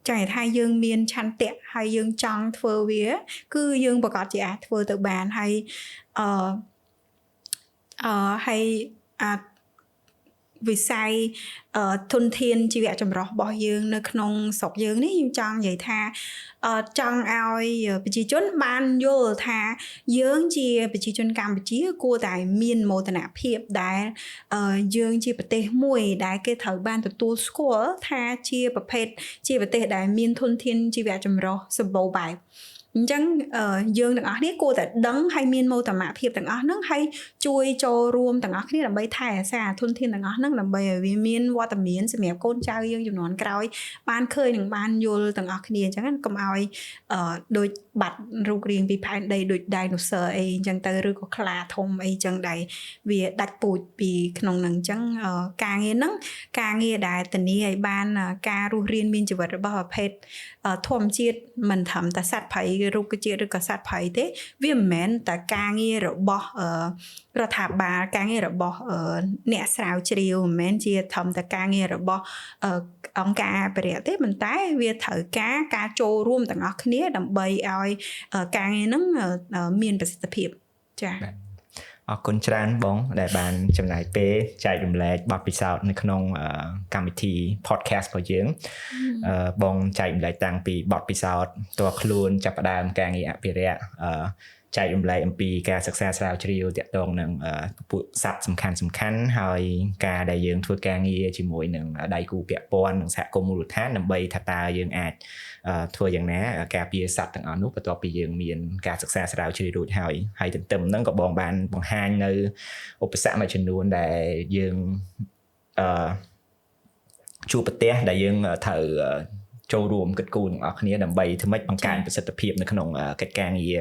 A: ចង់ថាយើងមានឆន្ទៈហើយយើងចង់ធ្វើវាគឺយើងប្រកាសជាអាចធ្វើទៅបានហើយវិស័យធនធានជីវៈចម្រុះរបស់យើងនៅក្នុងស្រុកយើងនេះខ្ញុំចង់និយាយថាចង់ឲ្យប្រជាជនបានយល់ថាយើងជាប្រជាជនកម្ពុជាគួរតែមានមោទនភាពដែលយើងជាប្រទេសមួយដែលគេត្រូវបានទទួលស្គាល់ថាជាប្រទេសដែលមានធនធានជីវៈចម្រុះសម្បូរបែប អញ្ចឹងយើងទាំងអស់គ្នាគួរតែដឹងហើយមានមោទនភាពទាំងអស់ហ្នឹងហើយជួយចូលរួមទាំងអស់គ្នាដើម្បីថែរក្សាធនធានទាំងអស់ហ្នឹងដើម្បីឲ្យវាមានវត្តមានសម្រាប់កូនចៅយើងជំនាន់ក្រោយបានឃើញនិងបានយល់ទាំងអស់គ្នាអញ្ចឹងកុំឲ្យដូចបាត់រូបរាងពីផែនដីដូច dinosaur អីអញ្ចឹងទៅឬក៏ខ្លាធំអីអញ្ចឹងដែលវាដាច់ពូជពីក្នុងហ្នឹងអញ្ចឹងការងារហ្នឹងការងារដែលធានាឲ្យបានការរស់រានមានជីវិតរបស់ប្រភេទធម្មជាតិមិនត្រឹមតែសត្វព្រៃរុក្ខជាតិឬក៏សត្វព្រៃទេវាមិនមែនតែការងាររបស់រដ្ឋាភិបាលការងាររបស់អ្នកស្រាវជ្រាវមិនមែនជាត្រឹមតែការងាររបស់អង្គការអភិរក្សទេប៉ុន្តែវាត្រូវការចូលរួមទាំងអស់គ្នាដើម្បីឲ្យការងារហ្នឹងមានប្រសិទ្ធភាពចា៎
B: អរគុណច្រើនបងដែលបានចំណាយពេលចែករំលែកបទពិសោធន៍នៅក្នុងកម្មវិធី podcast របស់យើងបងចែករំលែកតាំងពីបទពិសោធន៍ផ្ទាល់ខ្លួនចាប់ផ្ដើមការងារអភិរក្សចែករំលែកអំពីការសិក្សាស្រាវជ្រាវទាក់ទងនឹងពួកសត្វសំខាន់ហើយការដែលយើងធ្វើការងារជាមួយនឹងដៃគូពាក់ព័ន្ធនិងសហគមន៍មូលដ្ឋានដើម្បីថាតើយើងអាចធ្វើយ៉ាងណាការពារសត្វទាំងអស់នោះបន្ទាប់ពីយើងមានការសិក្សាស្រាវជ្រាវរួចហើយទន្ទឹមហ្នឹងក៏បងបានបង្ហាញនៅឧបសគ្គមួយចំនួនដែលយើងជួបប្រទះដែលយើងត្រូវចូលរួមកិត្តគូទាំងអស់គ្នាដើម្បីធ្វើម៉េចបង្កើនប្រសិទ្ធភាពនៅក្នុងកិច្ចការងារ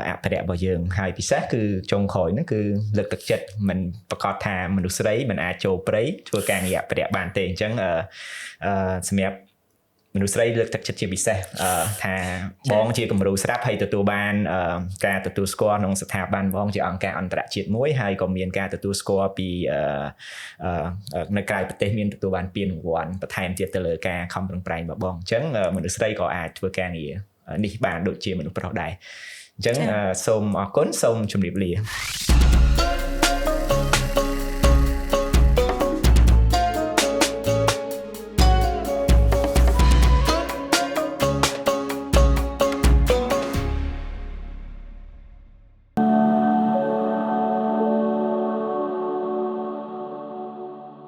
B: អភិរក្សរបស់យើងហើយពិសេសគឺចុងក្រោយហ្នឹងគឺលើកទឹកចិត្តមិនប្រកាសថាមនុស្សស្រីមិនអាចចូលព្រៃធ្វើការងារអភិរក្សបានទេអញ្ចឹងសម្រាប់មនុស្សស្រីលើកទឹកចិត្តជាពិសេសថាបងជាគំរូស្រាប់ហើយទទួលបានការទទួលស្គាល់ក្នុងស្ថាប័នបងជាអង្គការអន្តរជាតិមួយហើយក៏មានការទទួលស្គាល់ពីនៅក្រៅប្រទេសមានទទួលបានពានរង្វាន់បន្ថែមទៀតទៅលើការខំប្រឹងប្រែងរបស់បងអញ្ចឹងមនុស្សស្រីក៏អាចធ្វើការងារនេះបានដូចជាមនុស្សប្រុសដែរអញ្ចឹងសូមអរគុណសូមជម្រាបលា